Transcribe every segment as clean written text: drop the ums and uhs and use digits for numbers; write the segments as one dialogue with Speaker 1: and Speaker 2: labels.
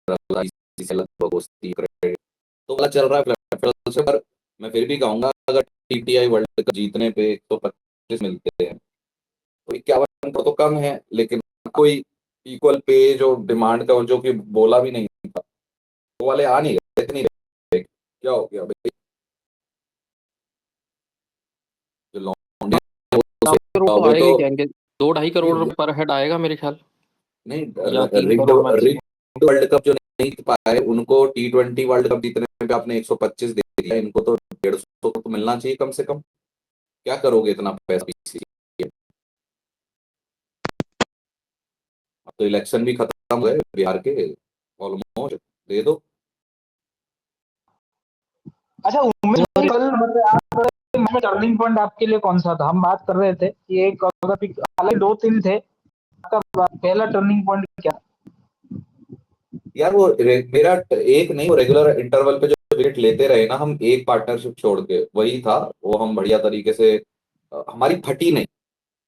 Speaker 1: ICC से लगभग 80 तो वाला चल रहा है फ्लैट से। पर मैं फिर भी कहूंगा अगर TTI वर्ल्ड कप जीतने पे 125 मिलते हैं तो 51 तो कम है, लेकिन कोई इक्वल पे जो डिमांड का जो कि बोला भी नहीं था वो वाले आ नहीं रहे, नहीं रहे। क्या हो गया भाई, जो लॉन्डे
Speaker 2: करोड़ तो
Speaker 1: वो
Speaker 2: आएगा ही
Speaker 1: तो
Speaker 2: कहेंगे, 2-2.5 करोड़ पर हेड आएगा मेरे ख्याल,
Speaker 1: नहीं।
Speaker 2: या 3
Speaker 1: rigged
Speaker 2: crore maximum.
Speaker 1: World cup जो नहीं जीत पाए उनको T20 वर्ल्ड कप जीतने पे आपने 125 दे दिया, इनको तो 150 तो मिलना चाहिए कम से कम। क्या करोगे इतना पैसा PCC? अब तो इलेक्शन भी खत्म हुए बिहार के ऑलमोस्ट, दे दो।
Speaker 3: अच्छा उमेश भाई, कल मतलब टर्निंग पॉइंट आपके लिए कौन सा था? हम बात कर रहे थे कि एक हालांकि 2-3 थे, आपका पहला टर्निंग पॉइंट क्या?
Speaker 1: यार वो मेरा एक नहीं, वो रेगुलर इंटरवल पे जो विकेट लेते रहे ना हम, एक पार्टनरशिप छोड़ के, वही था। वो हम बढ़िया तरीके से हमारी फटी नहीं,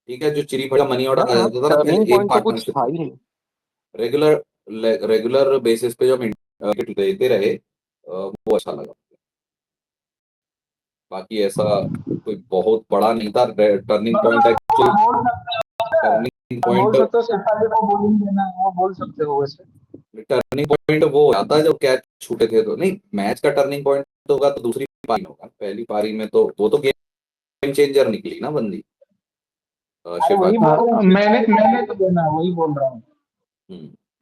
Speaker 1: ठीक है। जो चिरी फटा मनी ऑर्डर आ जाता था ना, पहले
Speaker 2: टर्निंग
Speaker 1: एक
Speaker 2: पॉइंट तो कुछ
Speaker 1: पार्टनरशिप
Speaker 2: था ही नहीं।
Speaker 1: रेगुलर रेगुलर बेसिस पे जो हम विकेट देते रहे वो अच्छा लगा। बाकी ऐसा कोई बहुत बड़ा नहीं था टर्निंग पॉइंट। एक्चुअली टर्निंग
Speaker 3: बोल
Speaker 1: पॉइंट,
Speaker 3: सकते हो शेफाली को बॉलिंग देना, वो बोल सकते हो वैसे।
Speaker 1: टर्निंग पॉइंट वो आता है जब कैच छूटे थे। तो नहीं, मैच का टर्निंग पॉइंट तो होगा तो दूसरी पारी में होगा। पहली पारी में तो वो तो गेम चेंजर निकली ना बंदी,
Speaker 3: अरे वही
Speaker 1: शेफाली।
Speaker 3: बोल रहा हूँ, मैंने तो देना, वही बोल रहा हूँ।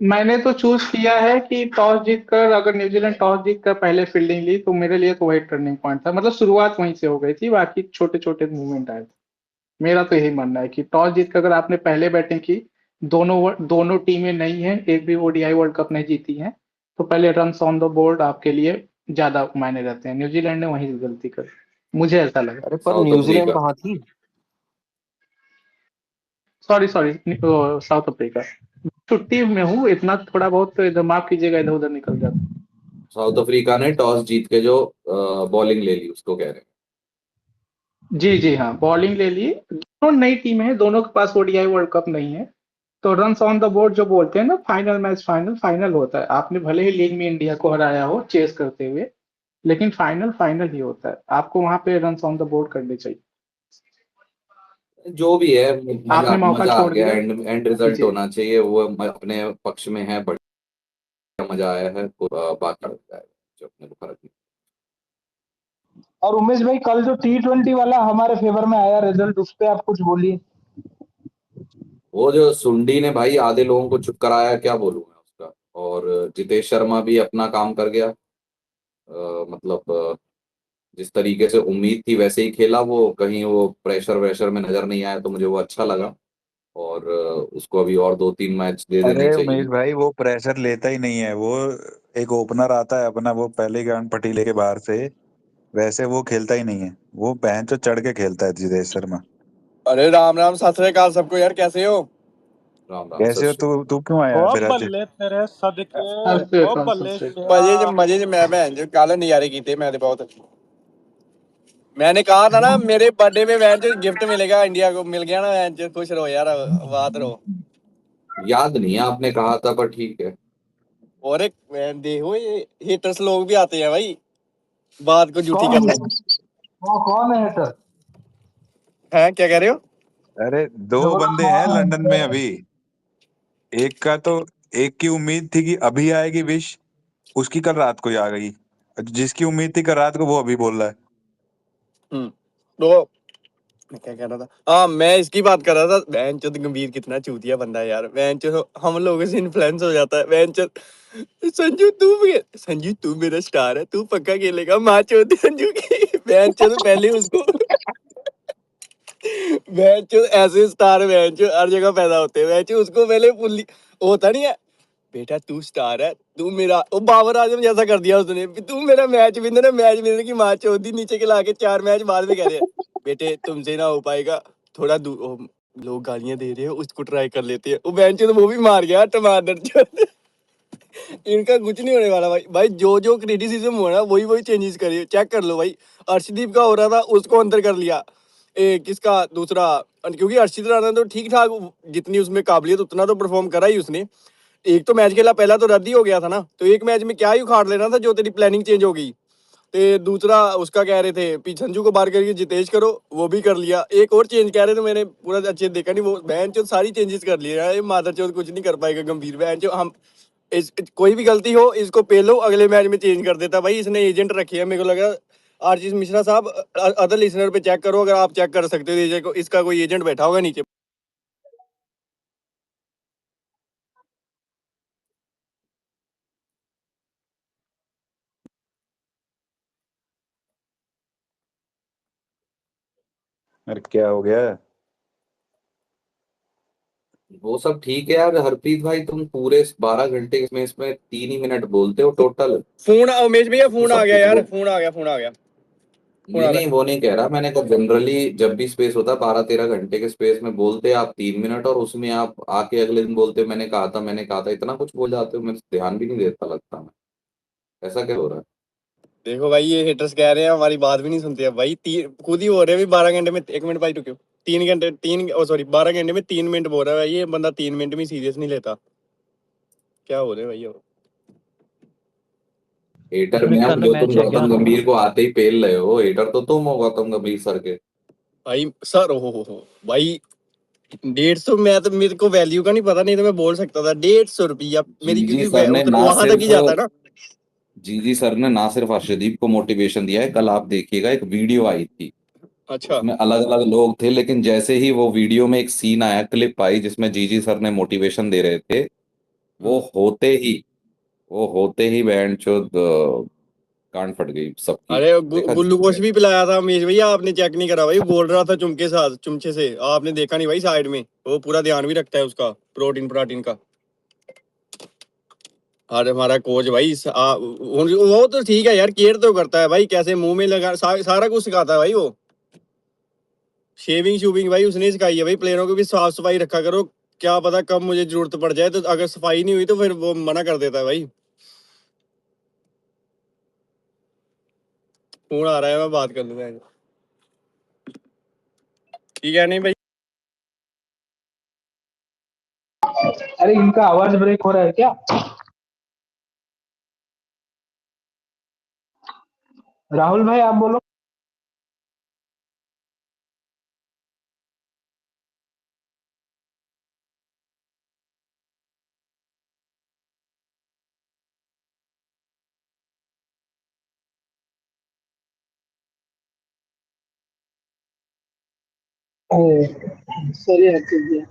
Speaker 4: मैंने तो चूज किया है कि टॉस जीतकर, अगर न्यूजीलैंड टॉस जीतकर पहले फील्डिंग ली तो मेरे लिए तो वही टर्निंग पॉइंट था। मतलब शुरुआत वहीं से हो गई थी, बाकी छोटे छोटे मूवमेंट आए थे। मेरा तो यही मानना है कि टॉस जीतकर अगर आपने पहले बैटिंग की, दोनों टीमें नई हैं, एक भी ODI वर्ल्ड कप नहीं जीती है, तो पहले रन ऑन द बोर्ड आपके लिए ज्यादा मायने रहते हैं। न्यूजीलैंड ने वहीं गलती कर, मुझे ऐसा लगा।
Speaker 2: अरे पर
Speaker 1: साउथ
Speaker 2: न्यूजीलैंड
Speaker 1: अफ्रीका,
Speaker 2: कहाँ थी?
Speaker 4: Sorry south Africa. छुट्टी में हूँ, इतना थोड़ा बहुत इधर माफ कीजिएगा, इधर उधर निकल जाता।
Speaker 1: साउथ अफ्रीका ने टॉस जीत के जो बॉलिंग ले ली उसको कह रहे हैं।
Speaker 4: जी हाँ, बॉलिंग ले ली। दोनों नई टीम है, दोनों के पास ODI वर्ल्ड कप नहीं है, तो रन ऑन द बोर्ड जो बोलते हैं ना, फाइनल मैच फाइनल फाइनल होता है। आपने भले ही लीग में इंडिया को हराया हो चेस करते हुए, लेकिन फाइनल फाइनल ही होता है। आपको वहां पे रन ऑन द बोर्ड करने चाहिए।
Speaker 1: जो भी है, मजा
Speaker 4: आपने मौका
Speaker 1: मजा आ
Speaker 4: छोड़
Speaker 1: गया।
Speaker 4: दिया।
Speaker 1: एंड रिजल्ट
Speaker 4: जी
Speaker 1: होना चाहिए, वो अपने पक्ष में है। बढ़िया मजा आया है, बात करता है जो अपने को फर्क नहीं।
Speaker 3: और उमेश भाई, कल जो T20 वाला हमारे फेवर में आया रिजल्ट, उस पे आप कुछ बोलिए।
Speaker 1: वो जो सुंडी ने भाई आधे लोगों को चुप कराया, क्या बोलूं मैं उसका। और जितेश शर्मा भी अपना काम कर गया। मतलब जिस तरीके से उम्मीद थी वैसे ही खेला वो। कहीं वो प्रेशर वेशर में नजर नहीं आया, तो मुझे वो अच्छा लगा। और उसको अभी और 2-3 मैच दे देने
Speaker 5: अरे
Speaker 1: चाहिए।
Speaker 5: उमेश भाई, वो प्रेशर लेता ही नहीं है। वो एक ओपनर आता है अपना, वो पहले गांड पट्टी लेके बाहर से, वैसे वो खेलता ही नहीं है। वो बहन चो चढ़ के खेलता है जितेश शर्मा।
Speaker 6: अरे राम राम, सत श्री अकाल सबको यार, कैसे हो?
Speaker 1: राम राम,
Speaker 5: कैसे हो? तू क्यों आया है
Speaker 7: ओ
Speaker 5: फिर आज?
Speaker 7: बल्ले तेरे सदके,
Speaker 4: सबसे
Speaker 7: ओ
Speaker 4: कम
Speaker 7: बल्ले
Speaker 4: सबसे
Speaker 6: मजे च मैं भैन जो कल नजारे कीते मैं बहुत। मैंने कहा था ना मेरे बर्थडे में वैन जो गिफ्ट मिलेगा इंडिया को, मिल गया ना वैन जो। खुश रहो यार, बात रहो।
Speaker 1: याद नहीं है आपने कहा था, पर ठीक है।
Speaker 6: और एक वैन देखो, ये हेटर्स लोग भी आते हैं भाई बात को झूठी
Speaker 3: कौन
Speaker 6: करने।
Speaker 3: है वो, कौन है सर?
Speaker 6: हैं, क्या कह रहे हो?
Speaker 5: अरे दो बंदे हैं लंदन में अभी। एक का तो, एक की उम्मीद थी कि अभी आएगी विश, उसकी कल रात को ही आ गई। जिसकी उम्मीद थी कल रात को, वो अभी बोल रहा है।
Speaker 6: तो मैं क्या कह रहा था, हाँ मैं इसकी बात कर रहा था। वैन चोद गंभीर कितना चूतिया बंदा है यार। वैन चोद हम लोगों से इन्फ्लुएंस हो जाता है। वैन चोद संजू तू मेरा स्टार है, तू पक्का खेलेगा। माँ चोद संजू की वैन चोद पहले उसको वैन चोद ऐसे स्टार वैन चोद हर जगह पैदा होते हैं। वैन चोद उसको पहले होता नहीं है, बेटा तू स्टार है, तू मेरा। वो बाबर आजम जैसा कर दिया उसने, तू मेरा मैच विनर है। मैच विनर की माँ चौथी नीचे के लाके 4 मैच बाद में कह रहे हैं बेटे तुमसे ना हो पाएगा, थोड़ा लोग गालियां दे रहे हैं, उसको ट्राई कर लेते हैं। वो बेंच तो वो भी मार गया टमाटर चोद। इनका कुछ नहीं होने वाला भाई। भाई जो जो क्रिटिसिज्म हो रहा है वही वही चेंजेस करिए। चेक कर लो भाई, अर्शदीप का हो रहा था उसको अंदर कर लिया। किसका दूसरा, क्योंकि अर्शदीप राणा तो ठीक ठाक, जितनी उसमें काबिलियत उतना तो परफॉर्म करा ही उसने। एक तो मैच खेला, पहला तो रद्द ही हो गया था ना, तो एक मैच में क्या ही उखाड़ लेना था जो तेरी प्लानिंग चेंज हो गई। तो दूसरा उसका कह रहे थे पी संजू को बाहर करके जितेश करो, वो भी कर लिया। एक और चेंज कह रहे थे, मैंने पूरा अच्छे से देखा नहीं, वो बहन चो सारी चेंजेस कर लिए यार, ये मादर चौथ कुछ नहीं कर पाएगा गंभीर बहन चो। हम कोई भी गलती हो इसको पेलो, अगले मैच में चेंज कर देता भाई। इसने एजेंट रखी है, मेरे को लगा आशीष मिश्रा साहब, अदर लिसनर पे चेक करो, अगर आप चेक कर सकते हो तो इसका कोई एजेंट बैठा होगा नीचे।
Speaker 5: अरे क्या हो गया?
Speaker 1: वो सब ठीक है यार हरप्रीत भाई, तुम पूरे 12 घंटे में इसमें 3 ही मिनट बोलते हो टोटल।
Speaker 6: फोन उमेश भैया,
Speaker 1: तो
Speaker 6: फोन आ
Speaker 1: सब
Speaker 6: गया
Speaker 1: कुछ
Speaker 6: यार,
Speaker 1: वो
Speaker 6: फोन आ गया, फोन आ गया, फोन
Speaker 1: नहीं
Speaker 6: आ रहा
Speaker 1: नहीं, वो नहीं कह रहा मैंने, कहा जनरली जब भी स्पेस होता है 12-13 घंटे के स्पेस में बोलते आप 3 मिनट, और उसमें आप आके अगले दिन बोलते मैंने कहा था, इतना कुछ बोल जाते हो, मैं ध्यान भी नहीं देता लगता मैं। ऐसा क्या हो रहा है?
Speaker 6: देखो भाई, ये हेटर्स कह रहे हैं हमारी बात भी नहीं सुनते अब भाई। खुद ही हो रहे हैं 12 घंटे में, 1 मिनट भाई रुको, 3 घंटे, 12 घंटे में 3 मिनट बोल रहा है भाई, ये बंदा 3 मिनट में सीरियस नहीं लेता। क्या हो रहे हैं भाई?
Speaker 1: हेटर
Speaker 3: मेरे
Speaker 1: मैं
Speaker 3: ख्याल
Speaker 1: हूँ
Speaker 3: में
Speaker 1: जो तुम
Speaker 3: मैच है क्या?
Speaker 1: गौतम गंभीर को आते ही पेल रहे हो, हेटर तो तुम हो गौतम गंभीर सर के।
Speaker 6: भाई सर, हो भाई, 150, मैं तो, मेरे को वैल्यू का नहीं पता, नहीं तो मैं बोल सकता था 150 रुपया मेरी,
Speaker 1: जीजी
Speaker 6: क्योंकि
Speaker 1: सर ने
Speaker 6: उधर
Speaker 1: ना
Speaker 6: वहां तक
Speaker 1: सिर्फ
Speaker 6: ही जाता है ना।
Speaker 1: जीजी सर ने ना सिर्फ अर्शदीप को मोटिवेशन दिया है, कल आप देखिएगा एक वीडियो आई थी,
Speaker 6: अच्छा,
Speaker 1: उसमें अलग अलग लोग थे, लेकिन जैसे ही वो वीडियो में एक सीन आया, क्लिप आई जिसमें जीजी सर ने मोटिवेशन दे रहे थे, वो होते ही वो होते ही बहन चोद कान फट गई सबकी।
Speaker 6: अरे
Speaker 1: देखा
Speaker 6: ग्लूकोज भी पिलाया था उमेश भैया, आपने चेक नहीं करा भाई, बोल रहा था चुमचे से, आपने देखा नहीं भाई साइड में, वो पूरा ध्यान भी रखता है उसका, प्रोटीन प्रोटीन का। अरे हमारा कोच भाई वो तो ठीक है यार, केयर तो करता है भाई, कैसे मुंह में लगा, सारा कुछ सिखाता है भाई वो। शेविंग शूविंग भाई उसने ही सिखाई है भाई, प्लेयरों को भी साफ सफाई रखा करो, क्या पता कब मुझे जरूरत पड़ जाए, तो अगर सफाई नहीं हुई तो फिर वो मना कर देता है भाई। फोन आ रहा है, मैं बात कर लूंगा। ठीक है नहीं भाई?
Speaker 3: अरे इनका आवाज ब्रेक हो रहा है क्या? राहुल भाई आप बोलो। सॉरी आशीष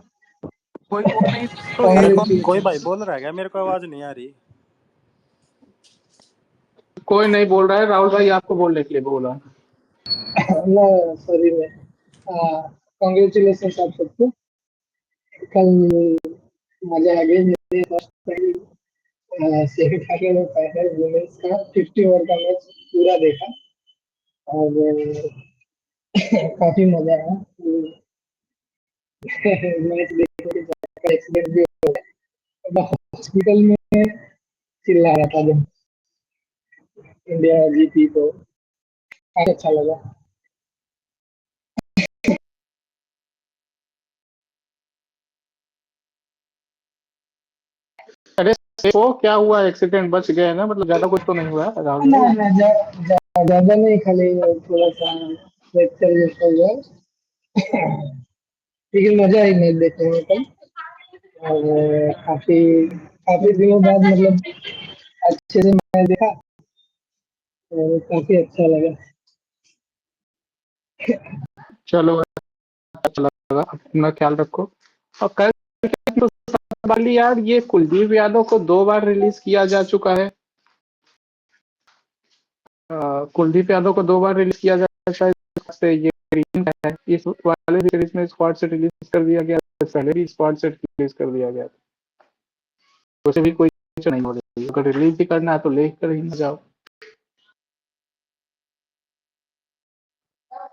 Speaker 7: कोई उम्मीद तो
Speaker 3: जी,
Speaker 7: एक कोई भाई
Speaker 3: कांग्रेचुलेशन।
Speaker 7: बोल रहा है क्या? मेरे को आवाज नहीं आ रही।
Speaker 4: कोई नहीं बोल रहा है, राहुल भाई आपको बोलने के लिए बोला।
Speaker 3: ना सॉरी मैं कांग्रेचुलेशन आप सबको। कल मजा आ गई, मेरे फर्स्ट टाइम सेमीफाइनल में फाइनल वुमेन्स का 50 ओवर का मैच पूरा देखा, और काफी मजा आया। मैच देखने के एक्सीडेंट भी मैं हॉस्पिटल में चिल्ला रहा था जब इंडिया जीती, तो काफी अच्छा लगा।
Speaker 4: अरे वो क्या हुआ, एक्सीडेंट, बच गए ना, मतलब ज्यादा कुछ तो नहीं हुआ है राहुल
Speaker 3: ना
Speaker 4: भाई?
Speaker 3: ना ज्यादा नहीं, खाली थोड़ा सा फ्रैक्चर जैसा हुआ है। लेकिन मजा आई मैच देखने में कल, और काफी काफी दिनों बाद मतलब अच्छे से मैच देखा, और काफी अच्छा लगा।
Speaker 4: चलो, अच्छा लगा, अपना ख्याल रखो। और कल तो वाली यार, ये कुलदीप यादव को 2 बार रिलीज किया जा चुका है। कुलदीप यादव को 2 बार रिलीज किया जा चुका है, से ये रीजन है, इस वाले सीरीज में स्क्वाड से रिलीज कर दिया गया, पहले भी स्क्वाड से रिलीज कर दिया गया, तो उसे भी कोई टेंशन नहीं हो रही, अगर रिलीज भी करना है तो लेकर ही ना जाओ।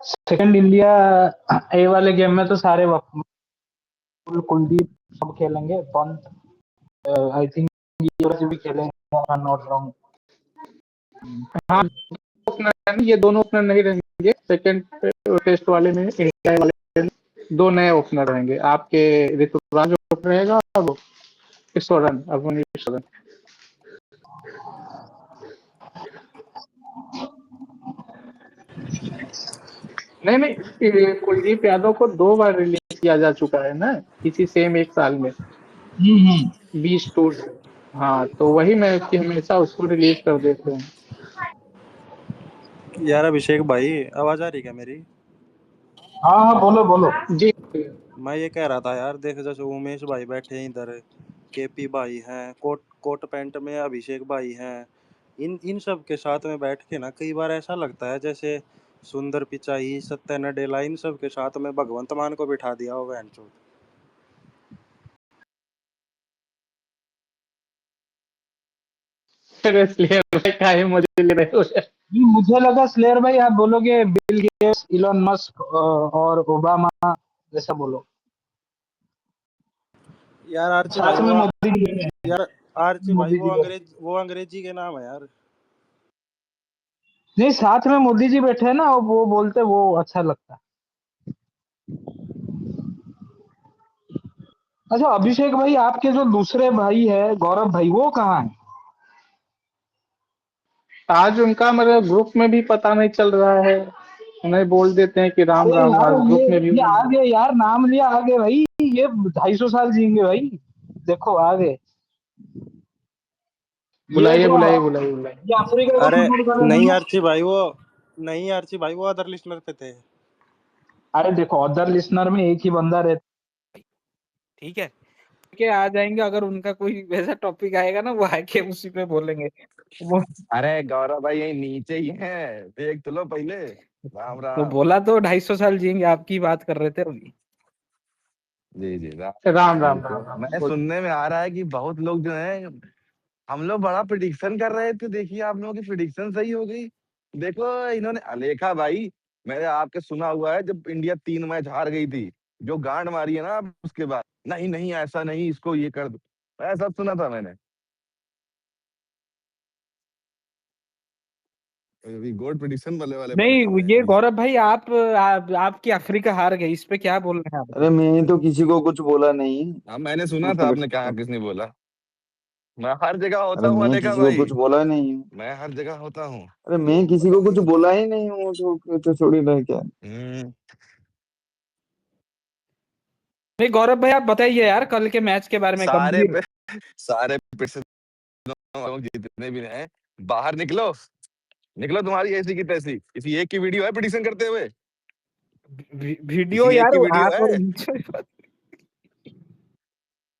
Speaker 3: सेकंड इंडिया ए वाले गेम में तो सारे कुलदीप सब खेलेंगे, पंत आई थिंक युवराज भी खेलेंगे, नॉट रॉन्ग।
Speaker 4: हाँ, ओपनर, ये दोनों ओपनर नहीं रहेंगे सेकंड टेस्ट वाले में, इंडिया वाले में 2 नए ओपनर रहेंगे आपके, ऋतुराज ओपनर रहेगा और ईश्वरन, अवनी ईश्वरन। नहीं नहीं, कुलदीप यादव को 2 बार रिलीज किया जा चुका है ना, इसी सेम एक साल में, 20 टूर से। हाँ, तो वही मैं कि हमेशा उसको रिलीज कर देते हैं।
Speaker 7: यार अभिषेक भाई, आवाज आ रही क्या मेरी?
Speaker 3: हाँ हाँ, बोलो बोलो।
Speaker 4: जी।
Speaker 7: मैं ये कह रहा था यार, देख जैसे उमेश भाई बैठे हैं इधर, केपी भाई हैं, कोट कोट पैंट में अभिषेक भाई हैं, इन इन सब के साथ में बैठ के ना कई बार ऐसा लगता है जैसे सुंदर पिचाई, सत्या नडेला, इन सब के साथ में भगवंत मान को बिठा दिया हो बहनचोद।
Speaker 4: इसलिए भाई काहे मजे ले रहे हो यार?
Speaker 3: जी, मुझे लगा स्लेयर भाई आप बोलोगे बिल गेट्स, इलॉन मस्क और ओबामा, जैसा बोलो।
Speaker 7: यार आरची भाई
Speaker 3: साथ में
Speaker 7: वो,
Speaker 3: मोदी जी बैठे हैं।
Speaker 7: यार आरची भाई
Speaker 3: मोदी जी बैठे
Speaker 7: वो अंग्रेजी के नाम है यार।
Speaker 3: नहीं, साथ में मोदी जी बैठे हैं ना, वो बोलते वो अच्छा लगता है। अच्छा अभिषेक भाई, आपके जो दूसरे भाई है गौरव भाई, वो कहाँ है?
Speaker 4: आज उनका मेरे ग्रुप में भी पता नहीं चल रहा है, उन्हें बोल देते हैं कि राम
Speaker 3: अरे
Speaker 4: राम,
Speaker 3: यार,
Speaker 4: आज ग्रुप में भी
Speaker 3: ये आ गए यार, नाम लिया आ गए भाई। ये 250 साल जिएंगे भाई। देखो आ गए। ये
Speaker 4: बुलाइए
Speaker 3: जो
Speaker 4: बुलाइए बुलाइए बुलाइए।
Speaker 3: ये अफ्रीका का
Speaker 7: अरे
Speaker 3: सपोर्ट कर रहे हैं
Speaker 7: नहीं
Speaker 3: ना।
Speaker 7: आरची भाई वो, नहीं आरची भाई वो अदर लिस्नर पे थे।
Speaker 3: अरे देखो, अदर लिसनर में एक ही बंदा रहता
Speaker 2: ठीक है के आ जाएंगे, अगर उनका कोई वैसा टॉपिक आएगा ना वो आके उसी पे बोलेंगे वो।
Speaker 8: अरे गौरव भाई यही नीचे ही है, देख तो लो पहले। राम
Speaker 2: तो
Speaker 8: राम।
Speaker 2: बोला तो 250 साल जिएंगे, आपकी बात कर रहे थे अभी।
Speaker 8: जी जी राम।
Speaker 4: राम राम
Speaker 8: देखो
Speaker 4: राम राम।
Speaker 8: मैं सुनने में आ रहा है कि बहुत लोग जो है, हम लोग बड़ा प्रिडिक्शन कर रहे थे, देखिए आप लोगों की प्रिडिक्शन सही हो गई। देखो इन्होंने अलेखा भाई, मैंने आपके सुना हुआ है जब इंडिया 3 मैच हार गई थी, जो गांड मारी है ना उसके बाद, नहीं नहीं ऐसा नहीं, इसको ये कर दो, ऐसा सुना था मैंने। अभी गोड प्रिडिक्शन वाले वाले बन
Speaker 2: नहीं,
Speaker 8: गए
Speaker 2: ये
Speaker 8: हैं।
Speaker 2: गौरव भाई आपकी अफ्रीका हार गई, इस पे क्या बोल रहे हैं आप?
Speaker 5: अरे मैं तो किसी को कुछ बोला नहीं।
Speaker 8: हाँ मैंने सुना था,
Speaker 5: उसको
Speaker 8: आपने कहा
Speaker 5: बेटा,
Speaker 8: किसने बोला। मैं हर जगह होता
Speaker 5: अरे
Speaker 8: हूँ
Speaker 5: मैं
Speaker 8: अलेखा
Speaker 5: किसी को
Speaker 8: भाई,
Speaker 5: कुछ बोला नहीं हूँ।
Speaker 8: मैं हर जगह होता हूँ।
Speaker 5: अरे मैं किसी को कुछ बोला ही नहीं हूँ, तो छोड़ी रह क्या।
Speaker 8: हम्म।
Speaker 2: नहीं गौरव भाई, आप बताइए यार कल के मैच के बारे में।
Speaker 8: सारे
Speaker 2: गंभीर
Speaker 8: पे सारे पे जितने भी हैं, बाहर निकलो, निकलो, तुम्हारी ऐसी की तैसी, किसी एक की वीडियो है प्रिडिक्शन करते हुए,
Speaker 2: वीडियो
Speaker 8: किसी एक
Speaker 2: यार
Speaker 8: की वीडियो
Speaker 2: आप
Speaker 8: है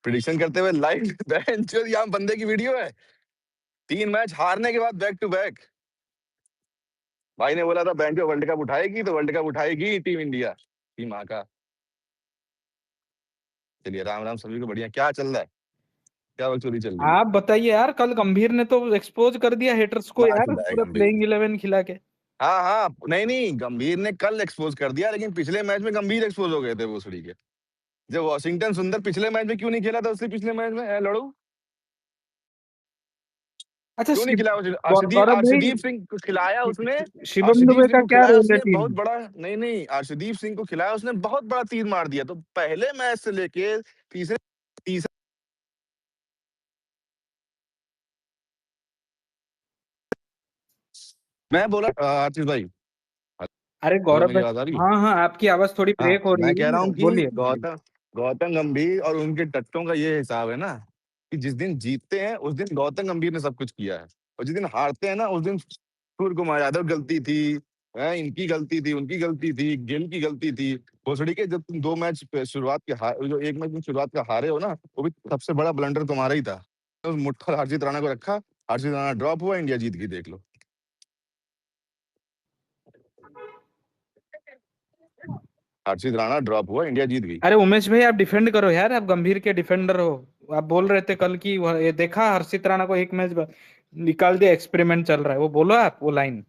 Speaker 8: प्रिडिक्शन करते हुए लाइव जो यहाँ बंदे की वीडियो है, 3 मैच हारने के बाद बैक टू बैक, भाई ने बोला था बैंक वर्ल्ड कप उठाएगी, तो वर्ल्ड कप उठाएगी टीम इंडिया, टीम माँ का। चलिए राम राम सभी को, बढ़िया। क्या चल रहा है, क्या बकचोदी चल रही है?
Speaker 2: आप बताइए यार, कल गंभीर ने तो एक्सपोज कर दिया हेटर्स को
Speaker 8: मार
Speaker 2: यार,
Speaker 8: खुदा है
Speaker 2: पूरा
Speaker 8: गंभीर।
Speaker 2: प्लेइंग 11 खिला के।
Speaker 8: हाँ हाँ, नहीं नहीं, गंभीर ने कल एक्सपोज कर दिया, लेकिन पिछले मैच में गंभीर एक्सपोज हो गए थे वो सड़ी के। जब वॉशिंगटन सुंदर पिछले मैच में क्यों नहीं खेला था, उससे पिछले मैच में लड़ू
Speaker 2: अच्छा
Speaker 8: क्यों नहीं खिलाया
Speaker 2: गौरव भाई,
Speaker 8: अर्शदीप सिंह को खिलाया उसने।
Speaker 2: शिवम
Speaker 8: अर्शदीप
Speaker 2: दुबे
Speaker 8: सिंह
Speaker 2: का
Speaker 8: को
Speaker 2: क्या
Speaker 8: खिलाया
Speaker 2: रोल है
Speaker 8: उसने
Speaker 2: टीम
Speaker 8: बहुत
Speaker 2: में?
Speaker 8: बड़ा, नहीं नहीं, अर्शदीप सिंह को खिलाया उसने, बहुत बड़ा तीर मार दिया। तो पहले मैच से लेके तीसरे तीसरे मैं बोला आशीष भाई,
Speaker 2: अरे
Speaker 8: हेलो
Speaker 2: गौरव
Speaker 8: मेरी
Speaker 2: भाई,
Speaker 8: आवाज आ रही है?
Speaker 2: हाँ हाँ, आपकी आवाज थोड़ी
Speaker 8: हाँ
Speaker 2: ब्रेक हो रही
Speaker 8: मैं कह रहा
Speaker 2: है,
Speaker 8: हूँ कि
Speaker 2: बोलिए बोलिए।
Speaker 8: गौतम गौतम गंभीर और उनके टट्टों का ये हिसाब है ना, कि जिस दिन जीतते हैं उस दिन गौतम गंभीर ने सब कुछ किया है, और जिस दिन हारते हैं ना उस दिन सूर्य कुमार यादव गलती थी, इनकी गलती थी, उनकी गलती थी, गिल की गलती थी। भोसड़ी के जब तुम 2 मैच शुरुआत के जो एक मैच में शुरुआत का हारे हो ना, वो भी सबसे बड़ा ब्लंडर तुम्हारा ही था। तो मुट्ठा हर्षित राणा को रखा, हर्षित राणा ड्रॉप हुआ, इंडिया जीत गई, देख लो। हर्षित राणा ड्रॉप हुआ, इंडिया जीत गई।
Speaker 2: अरे उमेश भाई, आप डिफेंड करो यार, आप गंभीर के डिफेंडर हो। आप बोल रहे थे कल की ये देखा हर्षित राणा को एक मैच निकाल दिया, एक्सपेरिमेंट चल रहा है, वो बोलो आप वो लाइन।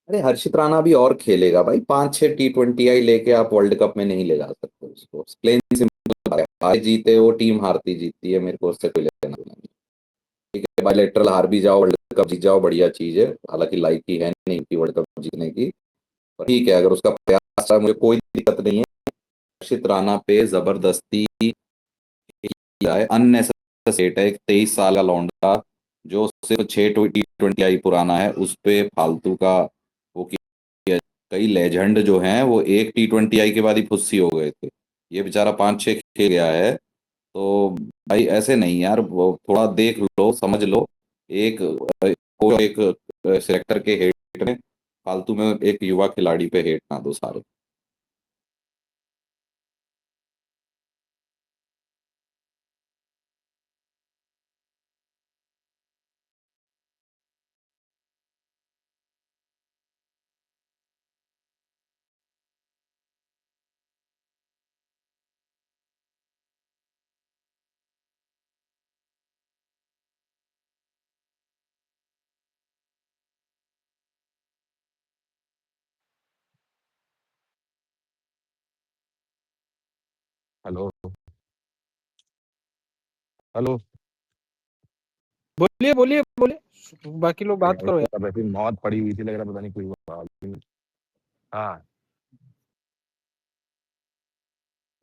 Speaker 1: अरे हर्षित राणा भी और खेलेगा भाई, 5-6 T20 लेके आप वर्ल्ड कप में नहीं ले जा सकते उसको, प्लेन सिंपल। हारे जीते वो टीम हारती जीतती है, मेरे को उससे कोई लेना देना नहीं। ठीक है, बायलैटरल हार भी जाओ, वर्ल्ड कप जीत जाओ, बढ़िया चीज है, हालांकि लाइक ही है नहीं की वर्ल्ड कप जीतने की, पर ठीक है अगर उसका प्रयास है, मुझे कोई दिक्कत नहीं है। हर्षित राणा पे जबरदस्ती है अननेसेसरी है। एक 23 साल का लौंडा जो सिर्फ 6 T20I पुराना है, उस पे फालतू का वो किया। कई लेजेंड जो हैं वो एक T20I के बाद ही फुस्सी हो गए थे, ये बेचारा 5-6 खेल गया है। तो भाई ऐसे नहीं यार, वो थोड़ा देख लो, समझ लो। एक कोई एक सिलेक्टर के हेट में फालतू में एक युवा खिलाड़ी पे हेट ना दो सारे।
Speaker 8: Hello hello.
Speaker 2: बोलिए बोलिए बोलिए, बाकी लोग बात करो यार।
Speaker 8: तब ऐसी मौत पड़ी हुई थी, लग रहा पता नहीं कोई हुआ। हाँ,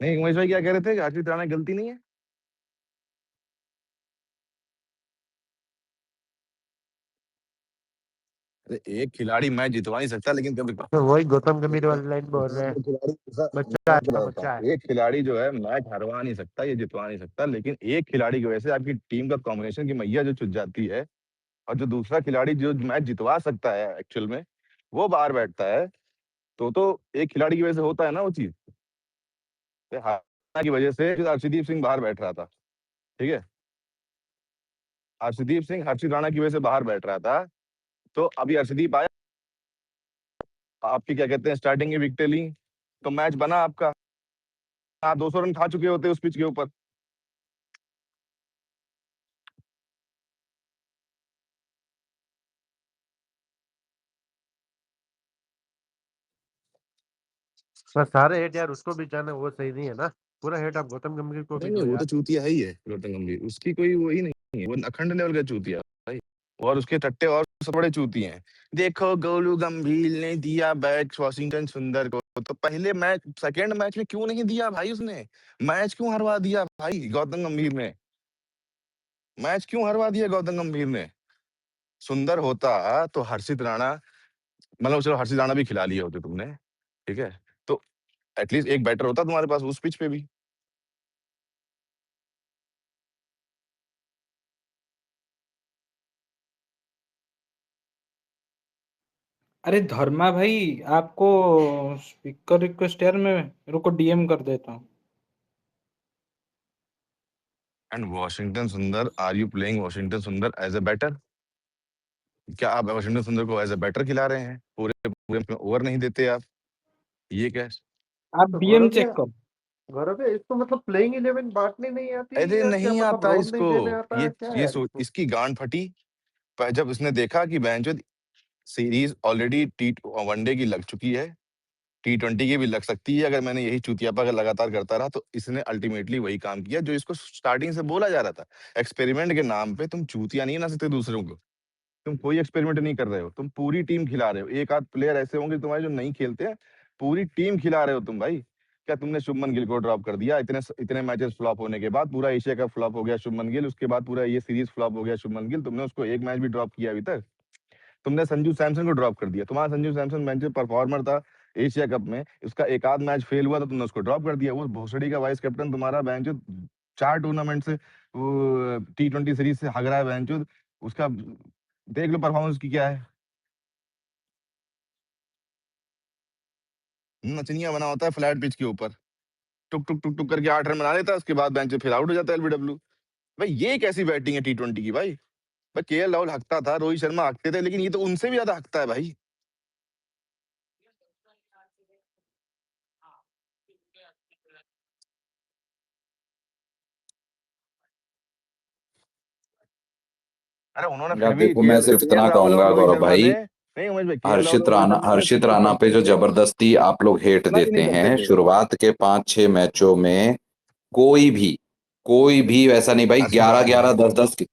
Speaker 8: नहीं उमेश भाई क्या कह रहे थे कि हर्षित राणा की गलती नहीं है? अरे एक खिलाड़ी मैच जितवा नहीं सकता, लेकिन कभी
Speaker 9: तो वही गौतम गंभीर वाली लाइन बोल रहे हैं, बच्चा है बच्चा है।
Speaker 8: एक खिलाड़ी जो है मैच हरवा नहीं सकता, ये जितवा नहीं सकता, लेकिन एक खिलाड़ी की वजह से आपकी टीम का कॉम्बिनेशन की मैया जो चुट जाती है, और जो दूसरा खिलाड़ी जो मैच जितवा सकता है एक्चुअल में, वो बाहर बैठता है। तो एक खिलाड़ी की वजह से होता है ना वो चीज। हारना की वजह से हर्षदीप सिंह बाहर बैठ रहा था, ठीक है। हर्षदीप सिंह हर्षित राणा की वजह से बाहर बैठ रहा था। तो अभी हर्षदीप आया, आपकी क्या कहते हैं स्टार्टिंग की विकेटें ली, तो मैच बना आपका। आप 200 रन खा चुके होते उस पिच के ऊपर।
Speaker 9: पर सारे हेट यार उसको भी जाना वो सही नहीं है ना, पूरा हेट आप गौतम गंभीर को भी
Speaker 8: नहीं
Speaker 9: दो
Speaker 8: नहीं, वो
Speaker 9: यार।
Speaker 8: तो चूतिया है ही है गौतम गंभीर, उसकी कोई वो ही नहीं है, वो अखंड लेवल का चूतिया भाई। और उसके टट्टे और सब बड़े चूती हैं। देखो गोलू गंभीर ने दिया बैट वॉशिंगटन सुंदर को, तो पहले मैच सेकेंड मैच में क्यों नहीं दिया भाई उसने? मैच क्यों हरवा दिया भाई गौतम गंभीर ने? मैच क्यों हरवा दिया गौतम गंभीर ने? सुंदर होता तो हर्षित राणा, मतलब चलो हर्षित राणा भी खिला लिए होते तुमने, ठीक है, तो एटलीस्ट एक बैटर होता तुम्हारे पास उस पिच पे भी।
Speaker 2: अरे धर्मा भाई, आपको स्पीकर रिक्वेस्ट यार, मैं रुको डीएम कर देता हूँ।
Speaker 8: एंड वॉशिंगटन सुंदर, आर यू प्लेइंग वॉशिंगटन सुंदर एज ए बैटर? क्या आप वॉशिंगटन सुंदर को एज ए बैटर खिला रहे हैं? पूरे पूरे ओवर नहीं देते आप? ये क्या?
Speaker 2: आप
Speaker 9: तो
Speaker 2: डीएम चेक करो।
Speaker 9: गौरव भैया इसको मतलब प्लेइंग 11 बांटनी नहीं आती
Speaker 8: अरे
Speaker 9: या क्या,
Speaker 8: नहीं
Speaker 9: मतलब
Speaker 8: आता
Speaker 9: रोल नहीं
Speaker 8: इसको।
Speaker 9: देने आता
Speaker 8: ये
Speaker 9: है क्या
Speaker 8: ये
Speaker 9: यार
Speaker 8: सोच,
Speaker 9: इसको?
Speaker 8: इसकी गांड फटी जब उसने देखा कि बेंचो सीरीज ऑलरेडी टी वनडे की लग चुकी है, T20 की भी लग सकती है, अगर मैंने यही चूतियापा अगर लगातार करता रहा, तो इसने अल्टीमेटली वही काम किया जो इसको स्टार्टिंग से बोला जा रहा था। एक्सपेरिमेंट के नाम पे तुम चूतिया नहीं ना सकते दूसरों को। तुम कोई एक्सपेरिमेंट नहीं कर रहे हो, तुम पूरी टीम खिला रहे हो। एक आध प्लेयर ऐसे होंगे तुम्हारे जो नहीं खेलते हैं, पूरी टीम खिला रहे हो तुम भाई। क्या तुमने शुभमन गिल को ड्रॉप कर दिया? इतने इतने मैचेस फ्लॉप होने के बाद पूरा एशिया कप फ्लॉप हो गया शुभमन गिल, उसके बाद पूरा ये सीरीज फ्लॉप हो गया शुभमन गिल, तुमने उसको एक मैच भी ड्रॉप किया अभी तक? तुमने संजू सैमसन को ड्रॉप कर दिया। तुम्हारा संजू सैमसन बेंच पे परफॉर्मर था एशिया कप में, उसका एक आध मैच फेल हुआ तो तुमने उसको ड्रॉप कर दिया। वो भोसड़ी का वाइस कैप्टन तुम्हारा बेंच 4 टूर्नामेंट से वो T20 सीरीज से हग रहा है बेंच, उसका देख लो परफॉर्मेंस की क्या है। नचनिया बना होता है फ्लैट पिच के ऊपर, टुक टुक टुक टुक करके 8 रन बना लेता है, उसके बाद बेंच पे फिर आउट हो जाता है एलबीडब्ल्यू। भाई ये कैसी बैटिंग है T20 की भाई? भाई केएल राहुल हकता था, रोहित शर्मा हकते थे, लेकिन ये तो उनसे भी ज्यादा हकता है भाई। अरे उन्होंने
Speaker 1: यार
Speaker 8: फिर भी
Speaker 1: देखो, मैं सिर्फ
Speaker 8: केएल
Speaker 1: इतना
Speaker 8: राहुल और
Speaker 1: कहूंगा
Speaker 8: रोहित
Speaker 1: गौरव
Speaker 8: शर्मा ने,
Speaker 1: भाई,
Speaker 8: नहीं उमेश भाई, केएल राहुल और रोहित शर्मा ने
Speaker 1: हर्षित
Speaker 8: खुद
Speaker 1: राणा पे जो जबरदस्ती आप लोग हेट
Speaker 8: इतना भी
Speaker 1: देते
Speaker 8: नहीं करते
Speaker 1: हैं,
Speaker 8: थे।
Speaker 1: शुरुआत के 5-6 मैचों में कोई भी वैसा नहीं भाई।
Speaker 8: हर्षित
Speaker 1: ग्यारह
Speaker 8: राणा
Speaker 1: ग्यारह
Speaker 8: नहीं।
Speaker 1: दस दस की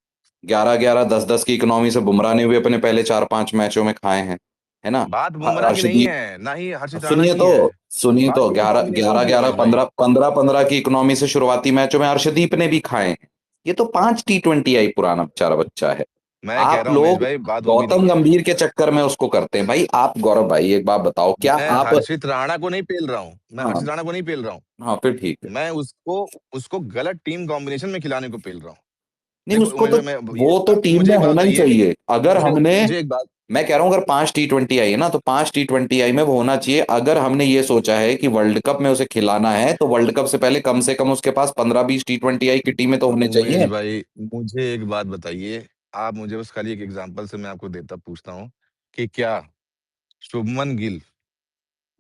Speaker 1: 11-11 10-10 की इकोनॉमी से बुमराह ने भी अपने पहले 4-5 मैचों में खाए हैं। है ना।
Speaker 8: बात बुमराह की नहीं
Speaker 1: अर्शदीप,
Speaker 8: है, ना ही हर्षित राणा
Speaker 1: सुनिए
Speaker 8: की
Speaker 1: तो
Speaker 8: है।
Speaker 1: सुनिए
Speaker 8: बात
Speaker 1: तो
Speaker 8: टीम
Speaker 1: 11
Speaker 8: कॉम्बिनेशन
Speaker 1: 11
Speaker 8: की है
Speaker 1: 11
Speaker 8: उमेश भाई।
Speaker 1: 15 15 15 की इकोनॉमी से शुरुआती मैचों में अर्शदीप ने भी खाए हैं। ये तो 5 T20 आई पुराना बेचारा बच्चा है।
Speaker 8: मैं कह
Speaker 1: आप
Speaker 8: रहा हूँ उमेश
Speaker 1: लोग
Speaker 8: भाई, बात वो भी नहीं
Speaker 1: गौतम
Speaker 8: है।
Speaker 1: गंभीर के चक्कर में उसको करते हैं भाई। आप गौरव भाई एक बात बताओ, क्या
Speaker 8: मैं
Speaker 1: आप।
Speaker 8: हर्षित राणा को नहीं पेल रहा हूँ, मैं
Speaker 1: हाँ
Speaker 8: हर्षित राणा को नहीं पेल रहा हूँ।
Speaker 1: हाँ, फिर ठीक है।
Speaker 8: मैं उसको उसको गलत टीम कॉम्बिनेशन में खिलाने को पेल रहा हूँ।
Speaker 1: नहीं,
Speaker 8: देखो
Speaker 1: उसको
Speaker 8: उमेश
Speaker 1: तो
Speaker 8: भाई, मैं ये
Speaker 1: वो तो टीम
Speaker 8: मुझे
Speaker 1: में
Speaker 8: एक बात
Speaker 1: होना ही
Speaker 8: बताइए,
Speaker 1: चाहिए। अगर हमने,
Speaker 8: मुझे एक बात,
Speaker 1: मैं कह रहा हूँ अगर 5 T20 आई है ना, तो 5 T20 आई में वो होना चाहिए। अगर हमने ये सोचा है कि वर्ल्ड कप में उसे खिलाना है, तो वर्ल्ड कप से पहले कम से कम उसके पास 15-20 T20 आई की टीमें तो होने
Speaker 8: उमेश
Speaker 1: चाहिए।
Speaker 8: भाई मुझे एक बात बताइए, आप मुझे बस खाली एक एग्जांपल से मैं आपको देता पूछता हूँ कि क्या Shubman Gill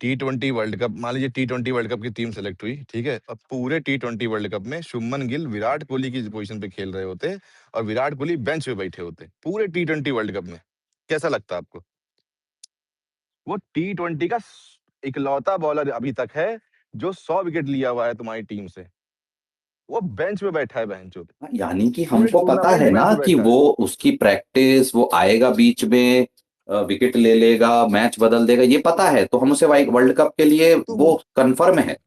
Speaker 8: T20 world cup, मान लीजिए T20 वर्ल्ड कप की टीम सेलेक्ट हुई, ठीक है, अब पूरे T20 वर्ल्ड कप में शुभमन गिल विराट कोहली की पोजीशन पे खेल रहे होते और विराट कोहली बेंच पे बैठे होते पूरे T20 वर्ल्ड कप में, कैसा लगता आपको? वो T20 का इकलौता बॉलर अभी तक है जो 100 विकेट लिया हुआ है तुम्हारी टीम से, वो बेंच पे बैठा है बहनचोद,
Speaker 1: यानी कि
Speaker 8: पूरे
Speaker 1: हमको पता
Speaker 8: टूर्नामेंट
Speaker 1: है
Speaker 8: बेंच
Speaker 1: ना
Speaker 8: पे
Speaker 1: कि
Speaker 8: बैठा है।
Speaker 1: वो उसकी प्रैक्टिस, वो आएगा बीच में, विकेट ले लेगा, मैच बदल देगा, ये पता है। तो हम उसे वर्ल्ड कप के लिए
Speaker 8: तो
Speaker 1: वो कंफर्म है। तो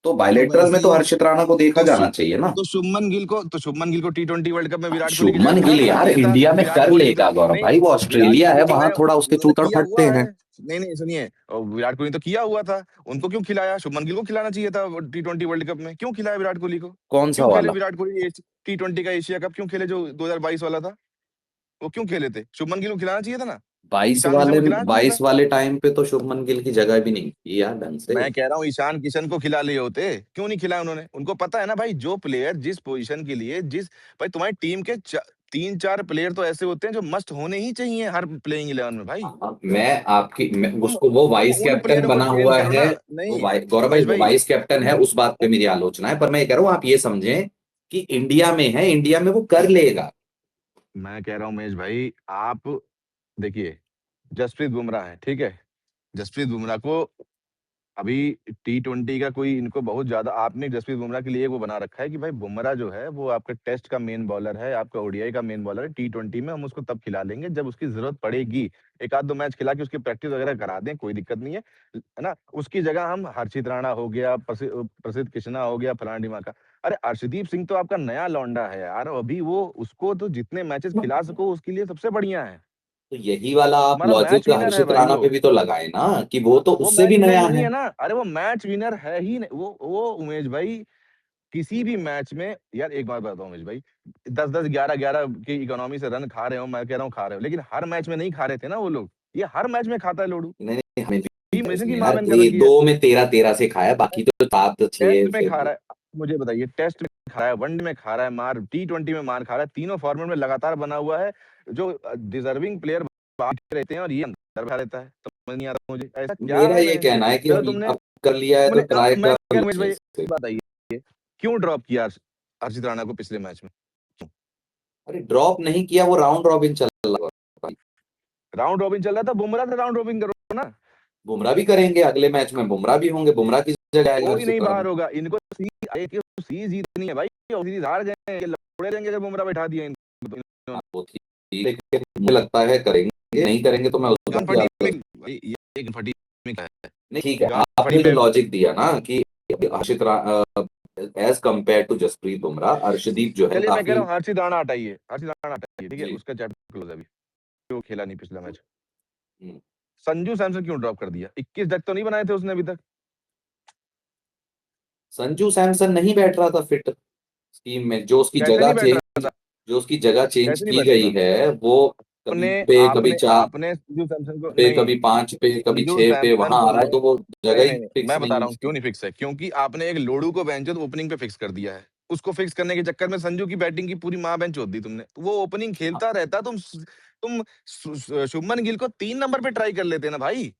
Speaker 8: तो
Speaker 1: बायलेटरल
Speaker 8: वैसे
Speaker 1: में तो
Speaker 8: ही
Speaker 1: हर्षित राणा को देखा
Speaker 8: तो
Speaker 1: जाना चाहिए ना।
Speaker 8: तो शुभमन गिल को T20 वर्ल्ड कप में विराट कोहली की जगह
Speaker 1: शुभमन
Speaker 8: खड़ा
Speaker 1: गिल
Speaker 8: करना
Speaker 1: यार
Speaker 8: चाहिए था।
Speaker 1: इंडिया में
Speaker 8: विराट
Speaker 1: कर
Speaker 8: कोहली की
Speaker 1: लेगा गौरव
Speaker 8: नहीं,
Speaker 1: भाई, वो
Speaker 8: विराट
Speaker 1: ऑस्ट्रेलिया है,
Speaker 8: कोहली तो
Speaker 1: वहां
Speaker 8: मैं
Speaker 1: थोड़ा उसके
Speaker 8: उन्होंने
Speaker 1: चूतड़
Speaker 8: किया
Speaker 1: फटते
Speaker 8: हुआ है।
Speaker 1: हैं।
Speaker 8: नहीं सुनिए, और विराट कोहली तो किया हुआ था, उनको क्यों खिलाया? शुभमन गिल को खिलाना चाहिए था T20 वर्ल्ड कप में, क्यों खिलाया विराट कोहली को?
Speaker 1: कौन सा
Speaker 8: क्यों खेले
Speaker 1: वाला?
Speaker 8: विराट कोहली T20 का एशिया कप क्यों खेले जो 2022 वाला था? वो क्यों खेले थे? शुभमन गिल को खिलाना चाहिए था ना, ईशान किशन को खिलाना चाहिए था।
Speaker 1: 22 वाले टाइम पे तो शुभमन गिल की जगह भी नहीं थी यार ढंग से।
Speaker 8: मैं कह रहा हूँ ईशान किशन को खिला लिए होते, क्यों नहीं खिलाया उन्होंने? उनको पता है ना भाई, जो प्लेयर जिस पोजीशन के लिए जिस भाई तुम्हारी टीम के 3-4 प्लेयर तो ऐसे होते हैं जो मस्ट होने ही चाहिए हर प्लेइंग 11 में भाई। तुम
Speaker 1: उसको वो वाइस
Speaker 8: उन
Speaker 1: कैप्टन
Speaker 8: प्लेयरों को
Speaker 1: बना
Speaker 8: ट्रेन
Speaker 1: हुआ है।
Speaker 8: करना
Speaker 1: वो
Speaker 8: नहीं।
Speaker 1: गौरव भाई
Speaker 8: उमेश
Speaker 1: वो
Speaker 8: भाई
Speaker 1: वाइस कैप्टन है, उस बात पे मेरी आलोचना है। पर मैं ये कह रहा हूँ आप ये समझें कि इंडिया में है, इंडिया में वो कर लेगा।
Speaker 8: मैं कह रहा हूँ उमेश भाई, आप देखिए, जसप्रीत बुमराह है, ठीक है, जसप्रीत बुमराह को अभी T20 का कोई इनको बहुत ज्यादा, आपने जसप्रीत बुमराह के लिए वो बना रखा है कि भाई बुमराह जो है वो आपका टेस्ट का मेन बॉलर है, आपका ओडीआई का मेन बॉलर है, T20 में हम उसको तब खिला लेंगे जब उसकी जरूरत पड़ेगी। एक आध दो मैच खिला के उसकी प्रैक्टिस वगैरह करा दें, कोई दिक्कत नहीं है ना। उसकी जगह हम हर्षित राणा हो गया, प्रसिद्ध कृष्णा हो गया, फलाना ढिमाका। अरे अर्शदीप सिंह तो आपका नया लौंडा है यार, अभी वो उसको तो जितने मैचेस खिला सको उसके लिए सबसे बढ़िया है।
Speaker 1: तो यही वाला आप
Speaker 8: हमारा मैच
Speaker 1: लॉजिक
Speaker 8: विनर है
Speaker 1: हर्षित
Speaker 8: भाई
Speaker 1: राणा
Speaker 8: वो।
Speaker 1: पे भी तो लगाए ना, कि वो तो
Speaker 8: वो
Speaker 1: उससे
Speaker 8: मैच
Speaker 1: भी
Speaker 8: विनर
Speaker 1: नया
Speaker 8: नहीं
Speaker 1: है।
Speaker 8: है ना, अरे वो मैच विनर है ही नहीं, वो उमेश भाई किसी भी मैच में यार, एक बात बताओ उमेश भाई, 10-10 11-11 की इकोनॉमी से रन खा रहे हो, मैं कह रहा हूँ खा रहे हो, लेकिन हर मैच में नहीं खा रहे थे ना वो लोग। ये हर मैच में खाता है लोडू,
Speaker 1: नहीं नहीं, हमें भी
Speaker 8: टीम
Speaker 1: है
Speaker 8: नेशन की
Speaker 1: इसमें
Speaker 8: मां
Speaker 1: यार,
Speaker 8: बहन कर
Speaker 1: कोई
Speaker 8: रखी है।
Speaker 1: 2 में 13-13 से खाया, बाकी तो 7-6
Speaker 8: टेस्ट में
Speaker 1: फिर।
Speaker 8: खा रहा है, मुझे बताइए, टेस्ट में खा रहा है, वनडे में खा रहा है मार, T20 में मार खा रहा है, तीनों फॉर्मेट में लगातार बना हुआ है। जो डिजर्विंग प्लेयर बाहर रहते हैं और ये अंदर बैठा रहता है, समझ नहीं आता मुझे ऐसा क्या
Speaker 1: मेरा
Speaker 8: है
Speaker 1: ये कहना है कि
Speaker 8: चलो
Speaker 1: अब
Speaker 8: तुमने
Speaker 1: कर लिया है तो
Speaker 8: तुमने
Speaker 1: ट्राई
Speaker 8: मैं
Speaker 1: कर
Speaker 8: क्या
Speaker 1: लो
Speaker 8: उमेश
Speaker 1: अच्छे
Speaker 8: भाई
Speaker 1: से।
Speaker 8: बताइए, क्यों ड्रॉप किया हर्षित राणा को पिछले मैच में?
Speaker 1: अरे ड्रॉप नहीं किया, वो राउंड रॉबिन चल रहा है।
Speaker 8: राउंड रॉबिन चल रहा था, बुमराह से राउंड रॉबिन करो ना।
Speaker 1: बुमराह भी करेंगे अगले मैच में, बुमराह भी होंगे, बुमराह की जगह आएगा
Speaker 8: कोई नहीं
Speaker 1: हर्षित
Speaker 8: बाहर
Speaker 1: राणा।
Speaker 8: होगा, इनको सीरीज जीतनी है भाई, और सीरीज हार गए, ये लौड़े रहेंगे अगर बुमराह बैठा दिया इनको तो।
Speaker 1: हाँ, वो ठीक है, लेकिन मुझे लगता है करेंगे, नहीं करेंगे तो मैं उस बात की
Speaker 8: गनफटी में
Speaker 1: आलोचना।
Speaker 8: भाई, ये गनफटी में क्या है?
Speaker 1: नहीं ठीक है,
Speaker 8: गनफटी
Speaker 1: आपने जो
Speaker 8: में
Speaker 1: लॉजिक दिया ना कि Harshit as compare to Jasprit Bumrah, Arshdeep जो है
Speaker 8: चलिए मैं कह
Speaker 1: काफी।
Speaker 8: रहा हूँ हर्षित राणा हटाइए, हर्षित राणा हटाइए, ठीक है,
Speaker 1: जी।
Speaker 8: उसका चैप्टर क्लोज है अभी, वो खेला नहीं पिछला मैच।
Speaker 1: हम्म।
Speaker 8: संजू सैमसन क्यों ड्रॉप कर दिया? 21 डक तो नहीं बनाए थे उसने अभी तक।
Speaker 1: संजू सैमसन नहीं बैठ रहा था फिट टीम में।
Speaker 8: कैसे नहीं बैठ रहा था?
Speaker 1: जो उसकी जगह चेंज
Speaker 8: कैसे नहीं
Speaker 1: की
Speaker 8: बैठ रहा
Speaker 1: गई
Speaker 8: था?
Speaker 1: है, वो कभी
Speaker 8: आपने
Speaker 1: पे कभी
Speaker 8: आपने
Speaker 1: 4
Speaker 8: आपने संजू सैमसन को
Speaker 1: पे,
Speaker 8: नहीं,
Speaker 1: कभी 5 पे, कभी
Speaker 8: संजू
Speaker 1: 6 पे
Speaker 8: सैमसन
Speaker 1: वहां आ
Speaker 8: को
Speaker 1: रहा है, तो वो जगह
Speaker 8: नहीं
Speaker 1: ही
Speaker 8: नहीं नहीं,
Speaker 1: फिक्स
Speaker 8: मैं बता
Speaker 1: नहीं
Speaker 8: रहा
Speaker 1: है
Speaker 8: हूँ क्यों
Speaker 1: उसकी।
Speaker 8: नहीं फिक्स है, क्योंकि आपने एक लोडू को बेंचो तो ओपनिंग पे फिक्स कर दिया है। उसको फिक्स करने के चक्कर में संजू की बैटिंग की पूरी माँ बेंच होती तुमने, तो वो ओपनिंग खेलता रहता, तुम शुभमन गिल को 3 नंबर पे ट्राई कर लेते ना भाई।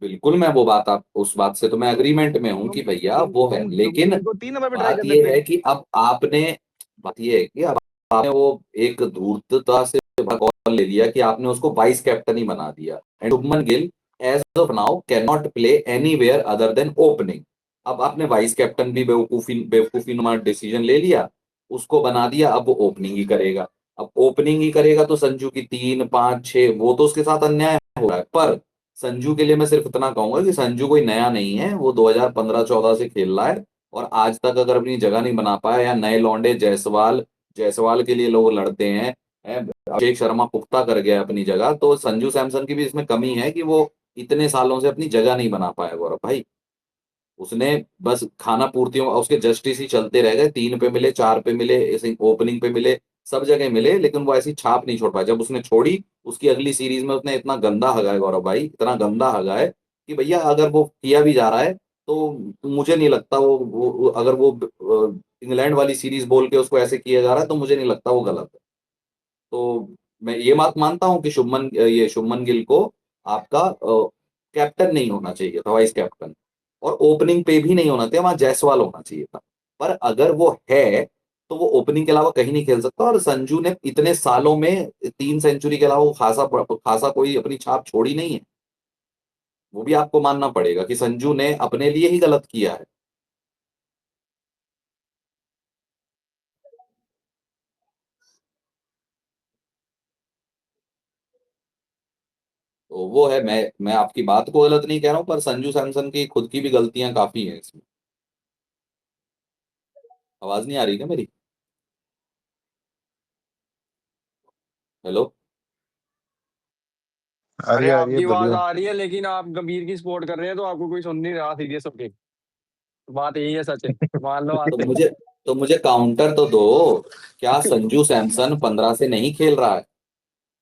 Speaker 1: बिल्कुल, मैं वो बात, आप उस बात से तो मैं अग्रीमेंट में हूं कि भैया वो है,
Speaker 8: तुम शुभमन
Speaker 1: लेकिन
Speaker 8: गिल को 3 नंबर पे ट्राई
Speaker 1: बात
Speaker 8: कर
Speaker 1: ये
Speaker 8: लेते।
Speaker 1: है कि अब आपने बात ये है कि अब आपने वो एक धूर्तता से कॉल ले लिया कि आपने उसको वाइस कैप्टन ही बना दिया। And Shubman Gill as of now can not play anywhere other than opening. अब आपने वाइस कैप्टन भी बेवकूफी नुमा डिसीजन ले लिया, उसको बना दिया, अब वो ओपनिंग ही करेगा। अब ओपनिंग ही करेगा तो संजू की 3 5 6, वो तो उसके साथ अन्याय हो रहा है। पर संजू के लिए मैं सिर्फ इतना कहूंगा कि संजू कोई नया नहीं है, वो 2015-14 से खेल रहा है और आज तक अगर अपनी जगह नहीं बना पाया, या नए लौंडे जायसवाल के लिए लोग लड़ते हैं, अभिषेक शर्मा पुख्ता कर गया है अपनी जगह, तो संजू सैमसन की भी इसमें कमी है कि वो इतने सालों से अपनी जगह नहीं बना पाया गौरव भाई। उसने बस खाना पूर्तियों, उसके जस्टिस ही चलते रह गए, 3 पे मिले, 4 पे मिले, ऐसे ओपनिंग पे मिले, सब जगह मिले, लेकिन वो ऐसी छाप नहीं छोड़ पाया। जब उसने छोड़ी, उसकी अगली सीरीज में उसने इतना गंदा हगा है गौरव भाई, इतना गंदा हगा है कि भैया अगर वो किया भी जा रहा है तो मुझे नहीं लगता अगर वो इंग्लैंड वाली सीरीज बोल के उसको ऐसे किया जा रहा है तो मुझे नहीं लगता वो गलत है। तो मैं ये बात मानता हूं कि शुभमन गिल को आपका कैप्टन नहीं होना चाहिए था, वाइस कैप्टन, और ओपनिंग पे भी नहीं होना चाहिए, वहां जायसवाल होना चाहिए था। पर अगर वो है तो वो ओपनिंग के अलावा कहीं नहीं खेल सकता, और संजू ने इतने सालों में 3 सेंचुरी के अलावा वो खासा कोई अपनी छाप छोड़ी नहीं है। वो भी आपको मानना पड़ेगा कि संजू ने अपने लिए ही गलत किया है। तो वो है, मैं आपकी बात को गलत नहीं कह रहा हूं, पर संजू सैमसन की खुद की भी गलतियां काफी हैं इसमें। आवाज नहीं आ रही क्या मेरी? हेलो?
Speaker 5: अरे
Speaker 6: अरे
Speaker 5: यार ये
Speaker 6: आपकी आवाज
Speaker 5: बोलियो।
Speaker 6: आ रही है, लेकिन आप गंभीर की सपोर्ट कर रहे हैं तो आपको कोई सुन नहीं रहा सीरियस सबके। बात यही है सचिन, मान लो आज
Speaker 1: तो
Speaker 6: से।
Speaker 1: मुझे तो मुझे काउंटर तो दो। क्या संजू सैमसन 15 से नहीं खेल रहा है?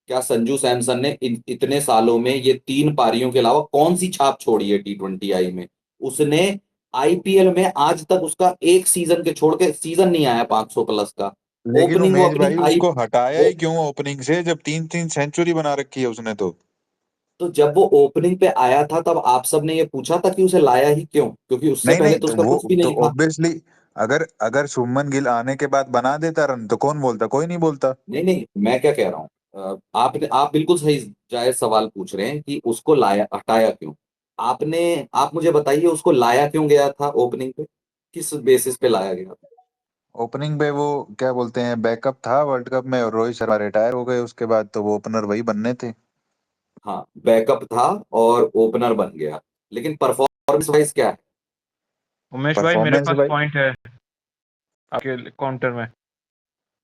Speaker 1: क्या संजू सैमसन ने इतने सालों में ये 3 पारियों के अलावा कौन सी छाप छोड़ी है T20I में? उसने आईपीएल में आज तक उसका एक सीजन के छोड़ के सीजन नहीं आया 500 प्लस का।
Speaker 5: लेकिन
Speaker 1: ओपनिंग वो
Speaker 5: उमेश
Speaker 1: अपनी
Speaker 5: भाई
Speaker 1: आई
Speaker 5: उसको हटाया
Speaker 1: ओ,
Speaker 5: ही क्यों ओपनिंग से, जब 3-3 सेंचुरी बना रखी है उसने तो।
Speaker 1: तो जब वो ओपनिंग पे आया था तब आप सबने ये पूछा था कि उसे लाया ही क्यों? क्योंकि उससे
Speaker 5: नहीं
Speaker 1: पहले
Speaker 5: नहीं,
Speaker 1: तो
Speaker 5: तो
Speaker 1: उसका
Speaker 5: वो
Speaker 1: कुछ भी
Speaker 5: तो
Speaker 1: नहीं था।
Speaker 5: ऑब्वियसली, अगर अगर शुभमन गिल आने के बाद बना देता रन तो कौन बोलता, कोई नहीं बोलता।
Speaker 1: नहीं नहीं, मैं क्या कह रहा हूँ, आप बिल्कुल सही जायज सवाल पूछ रहे हैं कि उसको लाया, हटाया क्यों। आप मुझे बताइए उसको लाया क्यों गया था ओपनिंग पे? किस बेसिस पे लाया गया था?
Speaker 5: ओपनिंग पे वो क्या बोलते हैं, बैकअप था वर्ल्ड कप में, और रोहित शर्मा रिटायर हो गए उसके बाद, तो वो ओपनर वही बनने थे।
Speaker 1: हाँ, बैकअप था और ओपनर बन गया, लेकिन परफॉर्मेंस वाइज क्या है?
Speaker 2: उमेश भाई मेरे
Speaker 5: परफॉर्मेंस
Speaker 2: पास
Speaker 5: भाई।
Speaker 2: पॉइंट है आपके काउंटर में।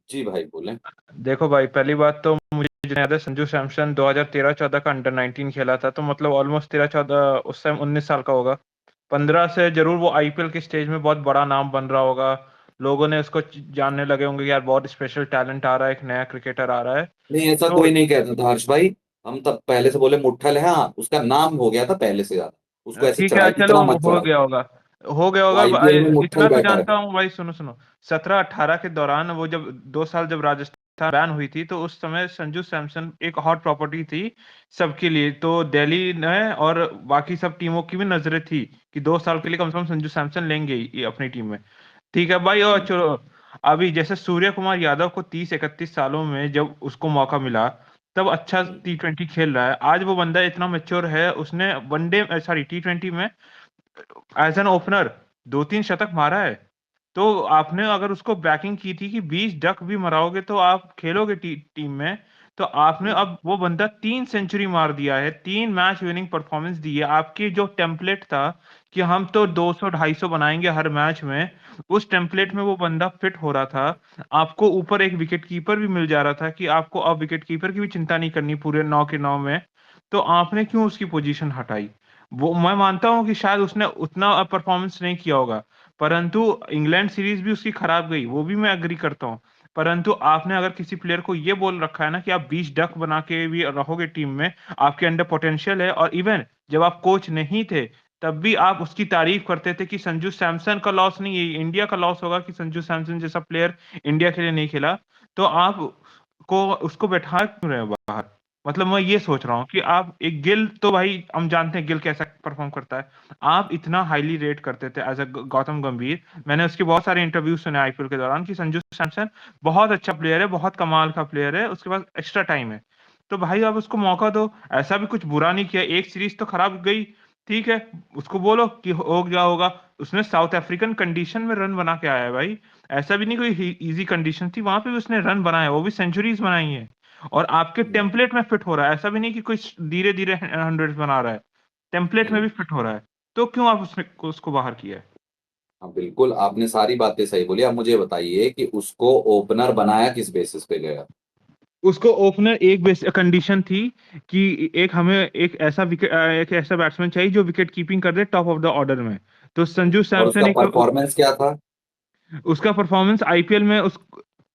Speaker 1: जी भाई बोलें।
Speaker 2: देखो भाई, पहली बात तो मुझे जितना याद है, संजू सैमसन 2013-14 का अंडर 19 खेला था, तो मतलब ऑलमोस्ट 13-14, उस टाइम 19 साल का होगा। 15 से जरूर वो आईपीएल के स्टेज में बहुत बड़ा नाम बन रहा होगा, लोगों ने उसको जानने लगे होंगे कि यार बहुत स्पेशल टैलेंट आ रहा है, एक नया क्रिकेटर आ रहा है।
Speaker 1: नहीं, ऐसा
Speaker 2: तो
Speaker 1: कोई नहीं कहता था हर्ष भाई। हम तब पहले से बोले मुट्ठल है, हाँ उसका नाम हो गया था पहले से ज्यादा। उसको ऐसे
Speaker 2: ठीक है,
Speaker 1: चढ़ाई,
Speaker 2: चलो
Speaker 1: इतना मत
Speaker 2: हो
Speaker 1: चढ़ाओ।
Speaker 2: गया होगा, हो गया
Speaker 1: वो
Speaker 2: होगा।
Speaker 1: आईपीएल में
Speaker 2: इतना
Speaker 1: मुट्ठल
Speaker 2: तो
Speaker 1: बैटर
Speaker 2: जानता
Speaker 1: है।
Speaker 2: हूँ भाई, सुनो सुनो। 17-18 के दौरान वो जब 2 साल जब राजस्थान बैन हुई थी, तो उस समय संजू सैमसन एक हॉट प्रॉपर्टी थी सबके लिए। तो दिल्ली ने और बाकी सब टीमों की भी नजरें थी कि 2 साल के लिए कम से कम संजू सैमसन लेंगे ही ये अपनी टीम में। ठीक है भाई, और चलो अभी जैसे सूर्य कुमार यादव को 30-31 सालों में जब उसको मौका मिला, तब अच्छा T20 खेल रहा है। आज वो बंदा इतना मेच्योर है, उसने वनडे सॉरी T20 में एज एन ओपनर 2-3 शतक मारा है। तो आपने अगर उसको बैकिंग की थी कि 20 डक भी मराओगे तो आप खेलोगे टीम में, तो आपने अब वो बंदा 3 सेंचुरी मार दिया है, 3 मैच विनिंग परफॉर्मेंस दी है। आपकी जो टेम्पलेट था कि हम तो 200-250 बनाएंगे हर मैच में, उस टेम्पलेट में वो बंदा फिट हो रहा था। आपको ऊपर एक विकेट कीपर भी मिल जा रहा था कि आपको अब विकेट कीपर की भी चिंता नहीं करनी पूरे 9 के 9 में। तो आपने क्यों उसकी पोजीशन हटाई? वो मैं मानता हूँ कि शायद उसने उतना परफॉर्मेंस नहीं किया होगा, परंतु इंग्लैंड सीरीज भी उसकी खराब गई, वो भी मैं एग्री करता हूँ। परंतु आपने अगर किसी प्लेयर को ये बोल रखा है ना कि आप 20 डक बना के भी रहोगे टीम में, आपके अंडर पोटेंशियल है, और इवन जब आप कोच नहीं थे तब भी आप उसकी तारीफ करते थे कि संजू सैमसन का लॉस नहीं है, इंडिया का लॉस होगा कि संजू सैमसन जैसा प्लेयर इंडिया के लिए नहीं खेला। तो आप को उसको बैठा क्यों रहे हो बाहर? मतलब मैं ये सोच रहा हूँ कि आप एक गिल, तो भाई हम जानते हैं गिल कैसा परफॉर्म करता है। आप इतना हाईली रेट करते थे एज अ गौतम गंभीर। मैंने उसके बहुत सारे इंटरव्यू सुने आईपीएल के दौरान कि संजू सैमसन बहुत अच्छा प्लेयर है, बहुत कमाल का प्लेयर है, उसके पास एक्स्ट्रा टाइम है। तो भाई आप उसको मौका दो। ऐसा भी कुछ बुरा नहीं किया, एक सीरीज तो खराब गई, ठीक है, उसको बोलो कि हो गया होगा। उसने साउथ अफ्रीकन कंडीशन में रन बना के आया है भाई, ऐसा भी नहीं कोई इजी कंडीशन थी, वहां पे भी उसने रन बनाए, वो भी सेंचुरीज बनाई है। और आपके टेम्पलेट में फिट हो रहा है, ऐसा भी नहीं कि कोई धीरे धीरे हंड्रेड्स बना रहा है, टेम्पलेट में भी फिट हो रहा है, तो क्यों आप उसको बाहर किया है?
Speaker 1: हाँ बिल्कुल, आपने सारी बातें सही बोली। आप मुझे बताइए कि उसको ओपनर बनाया किस बेसिस पे गया?
Speaker 2: उसको ओपनर एक कंडीशन थी कि एक ऐसा बैट्समैन चाहिए जो विकेट कीपिंग कर दे टॉप ऑफ द ऑर्डर में, तो संजू
Speaker 1: और उसका
Speaker 2: सैमसन
Speaker 1: परफॉर्मेंस क्या था?
Speaker 2: उसका परफॉर्मेंस आईपीएल में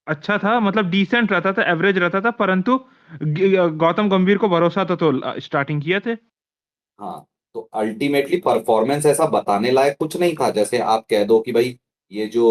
Speaker 2: अच्छा था, मतलब डिसेंट रहता था, एवरेज रहता था, परंतु गौतम गंभीर को भरोसा था तो स्टार्टिंग किए थे।
Speaker 1: हाँ, तो अल्टीमेटली परफॉर्मेंस ऐसा बताने लायक कुछ नहीं था। जैसे आप कह दो कि भाई ये जो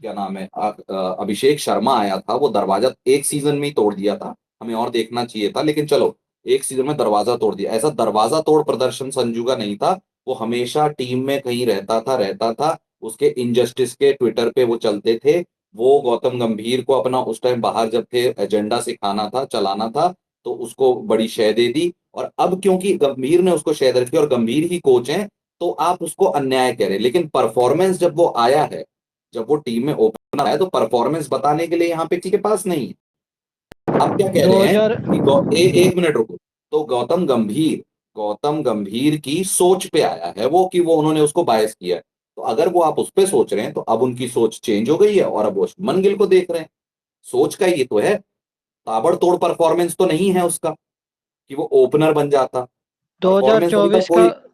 Speaker 1: क्या नाम है, अभिषेक शर्मा आया था, वो दरवाजा एक सीजन में ही तोड़ दिया था, हमें और देखना चाहिए था, लेकिन चलो एक सीजन में दरवाजा तोड़ दिया। ऐसा दरवाजा तोड़ प्रदर्शन संजू का नहीं था। वो हमेशा टीम में कहीं रहता था। उसके इनजस्टिस के ट्विटर पे वो चलते थे। वो गौतम गंभीर को अपना उस टाइम बाहर जब थे एजेंडा सिखाना था, चलाना था, तो उसको बड़ी शय दे दी। और अब क्योंकि गंभीर ने उसको शय रखी और गंभीर ही कोच हैं, तो आप उसको अन्याय कह रहे हैं। लेकिन परफॉर्मेंस जब वो आया है, जब वो टीम में ओपनर आया, तो परफॉर्मेंस बताने के लिए यहाँ पे किसी के पास नहीं है। आप क्या कह रहे हैं
Speaker 10: 2000
Speaker 1: कि एक मिनट रुको। तो गौतम गंभीर की सोच पे आया है वो, कि वो उन्होंने उसको बायस किया है। तो अगर वो आप उस पे सोच रहे हैं, तो अब उनकी सोच चेंज हो गई है और अब वो शुभमन गिल को देख रहे हैं। सोच का ये तो है, ताबड़तोड़ परफॉर्मेंस तो नहीं है उसका कि वो ओपनर बन जाता। परफॉर्मेंस अभी तक
Speaker 10: 2024 का
Speaker 1: कोई।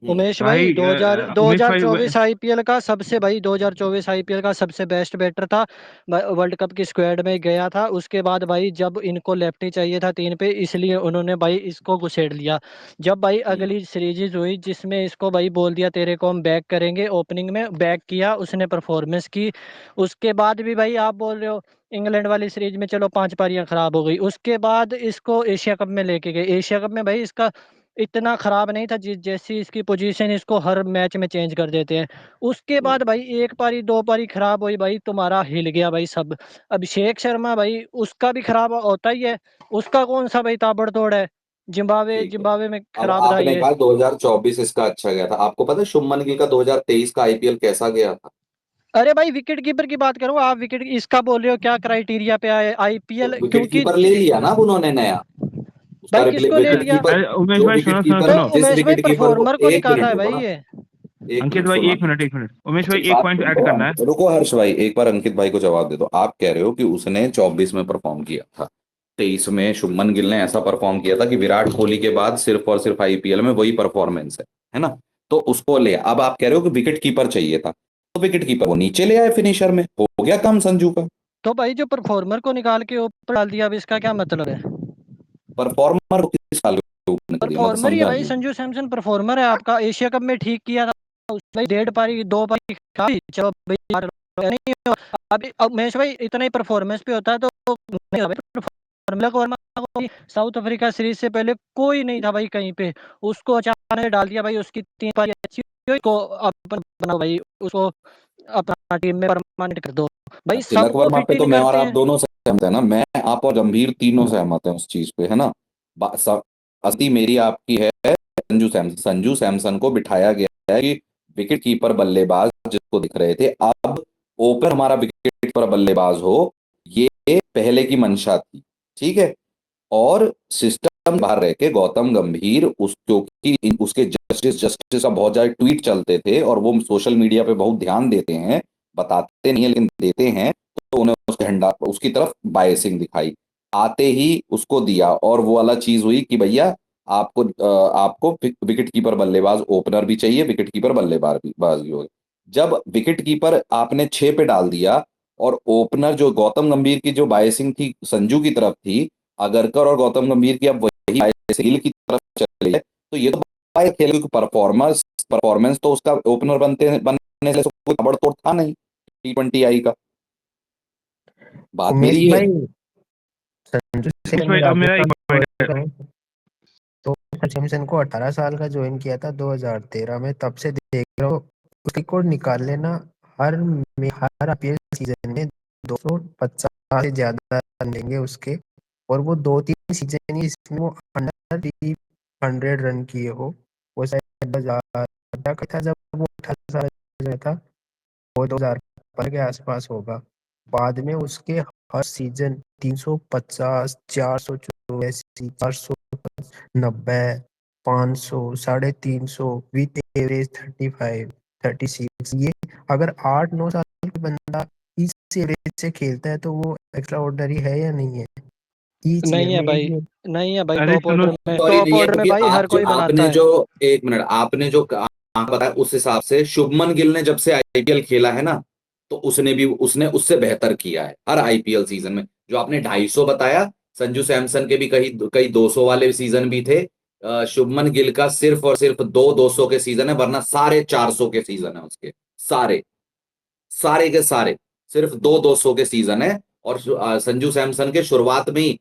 Speaker 10: उमेश भाई
Speaker 2: भाई
Speaker 10: 2000
Speaker 2: उमेश भाई
Speaker 10: 2024 आईपीएल का सबसे भाई 2024 आईपीएल का सबसे बेस्ट बैटर था। वर्ल्ड कप की स्क्वाड में गया था। उसके बाद भाई जब इनको लेफ्टी चाहिए था 3 पे, इसलिए उन्होंने भाई इसको घुसेड़ लिया। जब भाई अगली सीरीज हुई जिसमें इसको भाई बोल दिया तेरे को हम बैक करेंगे, ओपनिंग में बैक किया, उसने परफॉर्मेंस की। उसके बाद भी भाई आप बोल रहे हो इंग्लैंड वाली सीरीज में चलो 5 पारियां खराब हो गई, उसके बाद इसको एशिया कप में लेके गए। एशिया कप में भाई इसका इतना खराब नहीं था, जैसी इसकी पोजीशन इसको हर मैच में चेंज कर देते हैं। उसके बाद भाई एक पारी दो पारी खराब हुई भाई, तुम्हारा हिल गया भाई सब। अभिषेक शर्मा भाई उसका भी खराब होता ही है, उसका कौन सा भाई ताबड़तोड़ है। जिम्बाब्वे
Speaker 1: ठीक है।
Speaker 10: जिम्बाब्वे में
Speaker 1: अब
Speaker 10: खराब था
Speaker 1: आपने
Speaker 10: ये।
Speaker 1: कहा 2024 इसका अच्छा गया था, आपको पता है शुभमन गिल का 2023 का आईपीएल कैसा गया था?
Speaker 10: अरे भाई विकेट कीपर की बात करो, आप विकेट इसका बोल रहे हो क्या क्राइटेरिया पे आए
Speaker 1: तो
Speaker 10: आईपीएल,
Speaker 1: विकेट
Speaker 10: क्योंकि
Speaker 1: कीपर ले लिया ना अब उन्होंने नया, उसका
Speaker 10: भाई किसको ले
Speaker 1: विकेट
Speaker 10: लिया।
Speaker 1: कीपर।
Speaker 2: उमेश
Speaker 1: जो
Speaker 2: भाई
Speaker 1: विकेट
Speaker 2: सुनो सुनो
Speaker 1: कीपर
Speaker 10: तो
Speaker 2: सुनो।
Speaker 1: जिस
Speaker 10: उमेश भाई
Speaker 1: विकेट कीपर को,
Speaker 10: परफॉर्मर को
Speaker 1: एक
Speaker 10: निकाला
Speaker 1: मिनट
Speaker 10: है
Speaker 1: रुको
Speaker 10: भाई
Speaker 1: ना,
Speaker 10: ये।
Speaker 1: एक
Speaker 2: अंकित
Speaker 1: मिनट
Speaker 2: भाई
Speaker 1: सुना
Speaker 2: एक
Speaker 1: दो।
Speaker 2: मिनट एक मिनट, उमेश भाई
Speaker 1: मेरी
Speaker 2: एक
Speaker 1: बात
Speaker 2: पॉइंट
Speaker 1: सुन
Speaker 2: ऐड करना है।
Speaker 1: लो, रुको हर्ष भाई, एक बार अंकित भाई को जवाब दे दो। आप कह रहे हो कि उसने 24 में परफॉर्म किया था, 23 में शुभमन गिल ने ऐसा परफॉर्म किया था कि विराट कोहली के बाद सिर्फ और सिर्फ आईपीएल में वही परफॉर्मेंस है ना? तो उसको ले, अब आप कह रहे हो कि विकेट कीपर चाहिए था, तो विकेट कीपर वो नीचे ले आए, फिनिशर में हो गया काम संजू का।
Speaker 10: तो भाई जो परफॉर्मर को निकाल के ऊपर डाल दिया, अब इसका क्या मतलब है।
Speaker 1: परफॉर्मर को किस साल के ऊपर कर दिया, मतलब
Speaker 10: परफॉर्मर ही है
Speaker 1: समझा
Speaker 10: भाई,
Speaker 1: नहीं।
Speaker 10: संजू सैमसन परफॉर्मर है आपका। एशिया कप में ठीक किया था भाई, 1.5 पारी 2 पारी खाई, चलो भाई नहीं अभी। अब मैच भाई इतना ही परफॉर्मेंस पे होता है तो नहीं होता भाई। परफॉर्मर को साउथ अफ्रीका सीरीज से पहले कोई नहीं था भाई कहीं पे, उसको अचानक से डाल दिया भाई। उसकी 3 पारी अच्छी हुई, को अपन बनाओ भाई, उसको अपना टीम में परमानेंट कर दो भाई,
Speaker 1: तिलक
Speaker 10: सबको
Speaker 1: वर्मा
Speaker 10: फिट
Speaker 1: पे
Speaker 10: ही
Speaker 1: तो
Speaker 10: नहीं
Speaker 1: मैं और
Speaker 10: करते
Speaker 1: आप
Speaker 10: हैं।
Speaker 1: दोनों सहमत है ना, मैं आप और गंभीर तीनों सहमत हैं उस चीज पे, है ना? असली मेरी आपकी है संजू सैमसन को बिठाया गया है कि विकेट कीपर बल्लेबाज जिसको दिख रहे थे, अब ओपनर हमारा विकेट कीपर बल्लेबाज हो, ये पहले की मंशा थी। ठीक है। और सिस्टम बाहर रह के गौतम गंभीर क्योंकि उसके जस्टिस जस्टिस का बहुत ज्यादा ट्वीट चलते थे, और वो सोशल मीडिया पे बहुत ध्यान देते हैं, बताते नहीं है लेकिन देते हैं, तो उन्हें उसके झंडा उसकी तरफ बायसिंग दिखाई, आते ही उसको दिया। और वो वाला चीज हुई कि भैया आपको विकेट कीपर बल्लेबाज ओपनर भी चाहिए, विकेट कीपर बल्लेबाज भी हो। जब विकेट कीपर आपने 6 पे डाल दिया, और ओपनर जो गौतम गंभीर की जो बायसिंग थी संजू की तरफ थी, अगरकर और गौतम गंभीर की अब वही गिल की तरफ चली है, तो ये तो खेल की परफॉर्मेंस तो उसका ओपनर बनने से कोई ताबड़तोड़ था नहीं T20 आई का। बात
Speaker 9: उमेश
Speaker 1: मेरी ये
Speaker 9: भाई,
Speaker 1: है।
Speaker 9: संजू
Speaker 2: उमेश भाई
Speaker 9: सैमसन
Speaker 2: अब मेरा एक
Speaker 9: राजस्थान
Speaker 2: पॉइंट
Speaker 9: रॉयल्स
Speaker 2: है।
Speaker 9: का है। तो सैमसन को 18 साल का ज्वाइन किया था 2013 में, तब से देख रहे हो उसकी रिकॉर्ड निकाल लेना। हर आईपीएल सीजन में 250 से ज्यादा रन देंगे उसके, और वो 2-3 सीजन ही इसमें वो अंडर 100 रन किए हो। वो शायद 2000 का था जब वो 18 साल का था, वो 2015 के आसपास होगा। बाद में उसके हर सीजन 350, 484, 490, 500, 350 विथ एवरेज 35, 36। ये अगर 8-9 साल का बंदा इस एवरेज से खेलता है तो वो एक्स्ट्रा ऑर्डिनरी है या नहीं है? ईच ईयर
Speaker 10: नहीं है
Speaker 9: में
Speaker 10: भाई,
Speaker 9: एक year-
Speaker 10: नहीं है भाई,
Speaker 2: अरे
Speaker 10: टॉप
Speaker 2: सुनो,
Speaker 10: ऑर्डर में,
Speaker 1: सॉरी
Speaker 10: टॉप
Speaker 1: नहीं है,
Speaker 10: ऑर्डर में
Speaker 1: क्योंकि
Speaker 10: भाई हर कोई बनाता है।
Speaker 1: एक मिनट, आपने जो आंकड़ा बताया उस हिसाब से शुभमन गिल ने जब से आईपीएल खेला है ना, तो उसने उससे बेहतर किया है हर आईपीएल सीजन में। जो आपने 250 बताया, संजू सैमसन के भी कई कई 200 वाले सीजन भी थे। शुभमन गिल का सिर्फ और सिर्फ 200 के सीजन है, वरना सारे 400 के सीजन है उसके। सारे सारे के सारे सिर्फ 200 के सीजन है। और संजू सैमसन के शुरुआत में ही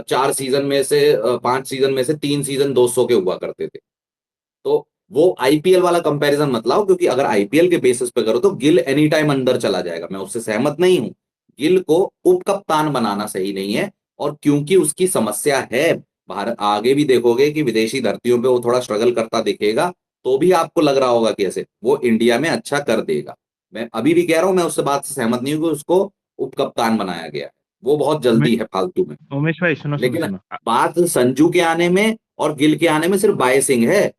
Speaker 1: 4 सीजन में से 5 सीजन में से 3 सीजन 200 के हुआ करते थे। तो वो आईपीएल वाला कंपैरिजन मत लाओ, क्योंकि अगर आईपीएल के बेसिस पे करो तो गिल एनी टाइम अंदर चला जाएगा, मैं उससे सहमत नहीं हूं। गिल को उप कप्तान बनाना सही नहीं है, और क्योंकि उसकी समस्या है, भारत आगे भी देखोगे कि विदेशी धरतियों पे वो थोड़ा स्ट्रगल करता दिखेगा, तो भी आपको लग रहा होगा कि ऐसे वो इंडिया में अच्छा कर देगा। मैं अभी भी कह रहा हूं, मैं उससे बात से सहमत नहीं हूं कि उसको उप कप्तान बनाया गया है, वो बहुत जल्दी है फालतू में।
Speaker 2: उमेश भाई सुनो सुनो
Speaker 1: लेकिन
Speaker 2: सुनो।
Speaker 1: बात संजू के आने में और गिल के आने में सिर्फ बायसिंग है।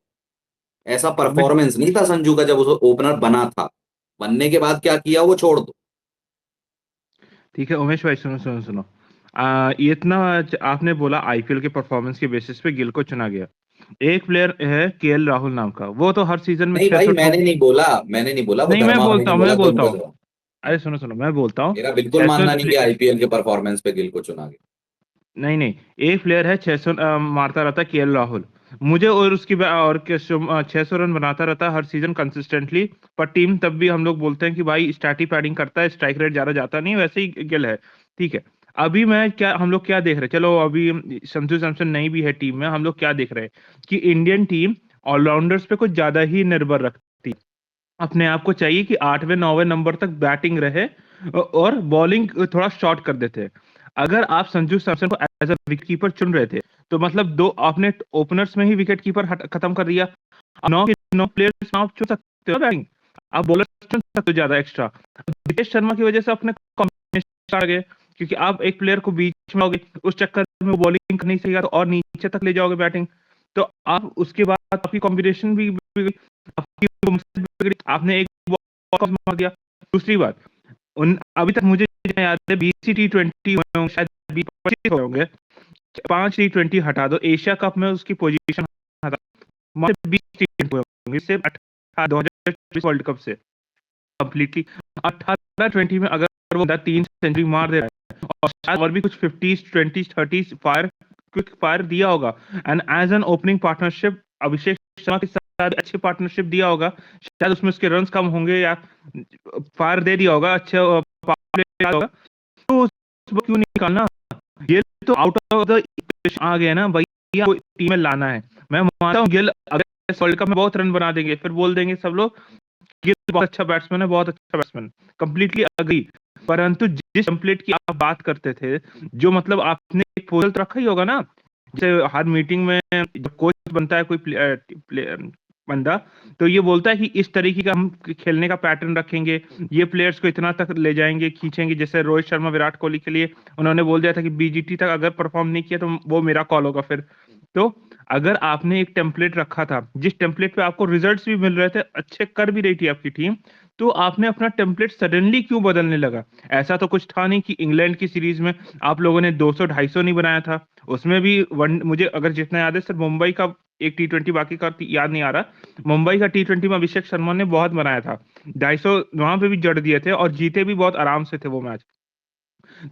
Speaker 1: ऐसा
Speaker 2: उमेश
Speaker 1: परफॉर्मेंस नहीं था संजू का जब वो ओपनर बना था। बनने के बाद क्या किया वो छोड़ दो।
Speaker 2: ठीक है उमेश भाई, सुनो सुनो सुनो। ये इतना आपने बोला आईपीएल के परफॉर्मेंस के बेसिस पे गिल को चुना गया। एक प्लेयर है केएल राहुल नाम का, वो तो हर सीजन में
Speaker 1: नहीं भाई,
Speaker 2: 600
Speaker 1: मैंने नहीं बोला, वो
Speaker 2: नहीं, मैं
Speaker 1: धर्मा भाई
Speaker 2: बोलता
Speaker 1: ने
Speaker 2: हूँ,
Speaker 1: बोला
Speaker 2: मैं
Speaker 1: तो
Speaker 2: बोलता
Speaker 1: उनको
Speaker 2: हूँ। अरे सुनो सुनो, मैं बोलता हूँ।
Speaker 1: मेरा बिल्कुल
Speaker 2: 600
Speaker 1: मानना नहीं कि आईपीएल के परफॉर्मेंस पे गिल को चुना गया।
Speaker 2: नहीं नहीं, एक प्लेयर है 600 मारता रहता है, केएल राहुल। मुझे और उसकी 600 रन बनाता रहता है हर सीजन कंसिस्टेंटली। पर टीम तब भी हम लोग बोलते हैं कि भाई स्टैटिक पैडिंग करता है, स्ट्राइक रेट ज्यादा जाता नहीं, वैसे ही गिल है। ठीक है। अभी हम लोग क्या देख रहे हैं, चलो अभी संजू सैमसन नहीं भी है टीम में, हम लोग क्या देख रहे हैं कि इंडियन टीम ऑलराउंडर्स पे कुछ ज्यादा ही निर्भर रखती है। अपने आप को चाहिए कि 8वें 9वें नंबर तक बैटिंग रहे, और बॉलिंग थोड़ा शॉर्ट कर देते हैं। अगर आप संजू सैमसन को एज अ विकेट कीपर चुन रहे थे, तो मतलब दो आपने ओपनर्स में ही विकेट कीपर खत्म कर दिया। 9 के 9 प्लेयर्स में आप चुन सकते हो बैटिंग, आप बॉलर चुन सकते हो ज्यादा एक्स्ट्रा। दिनेश शर्मा की वजह से अपने कॉम्बिनेशन आ गए, क्योंकि आप एक प्लेयर को बीच में आओगे, उस चक्कर में बॉलिंग नहीं सही तो और नीचे तक ले जाओगे बैटिंग। तो आप उसके बाद आपकी कॉम्बिनेशन भी आपकी बिगड़ी, आपने एक बॉल मार दिया। दूसरी बात, उन अभी तक मुझे याद है 20 T20 शायद 20-25 होंगे, 5 T20 हटा दो, एशिया कप में उसकी पोजीशन हटा, मात्र 20 T20 होंगे सिर्फ 2024 वर्ल्ड कप से कंप्लीटली। 18-20 में अगर वो 3 सेंचुरी मार दे रहा है, और शायद और भी कुछ 50s 20s 30s fire quick fire दिया होगा, and as an opening partnership Abhishek Sharma के साथ अच्छी पार्टनरशिप दिया होगा, शायद उसमें उसके रन्स कम होंगे या फायर दे दिया होगा, अच्छे पावर प्ले दिया होगा, तो उसको क्यों निकालना? ये तो आउट ऑफ द आ गया ना भैया, टीम में लाना है। मैं मानता हूँ गिल अगर वर्ल्ड कप में बहुत रन बना देंगे, फिर बोल देंगे सब लोग गिल बहुत अच्छा बैट्समैन है, बहुत अच्छा बैट्समैन, कंप्लीटली अग्री। परंतु जिस टेम्पलेट की आप बात करते थे, जो मतलब आपने एक पोजल तो रखा ही होगा ना, जैसे हर मीटिंग में जब कोच बनता है कोई बंदा, तो ये बोलता है कि इस तरीके का हम खेलने का पैटर्न रखेंगे, ये प्लेयर्स को इतना तक ले जाएंगे, खींचेंगे। जैसे रोहित शर्मा विराट कोहली के लिए उन्होंने बोल दिया था कि बीजीटी तक अगर परफॉर्म नहीं किया तो वो मेरा कॉल होगा फिर। तो अगर आपने एक टेम्पलेट रखा था, जिस टेम्पलेट पे आपको रिजल्ट्स भी मिल रहे थे, अच्छे कर भी रही थी आपकी टीम, तो आपने अपना टेम्पलेट सडनली क्यों बदलने लगा? ऐसा तो कुछ था नहीं कि इंग्लैंड की सीरीज में आप लोगों ने 200-250 नहीं बनाया था, उसमें भी वन, मुझे अगर जितना याद है सिर्फ मुंबई का एक T20, बाकी का याद नहीं आ रहा। मुंबई का T20 में अभिषेक शर्मा ने बहुत बनाया था, 250 वहां पे भी जड़ दिए थे, और जीते भी बहुत आराम से थे वो मैच।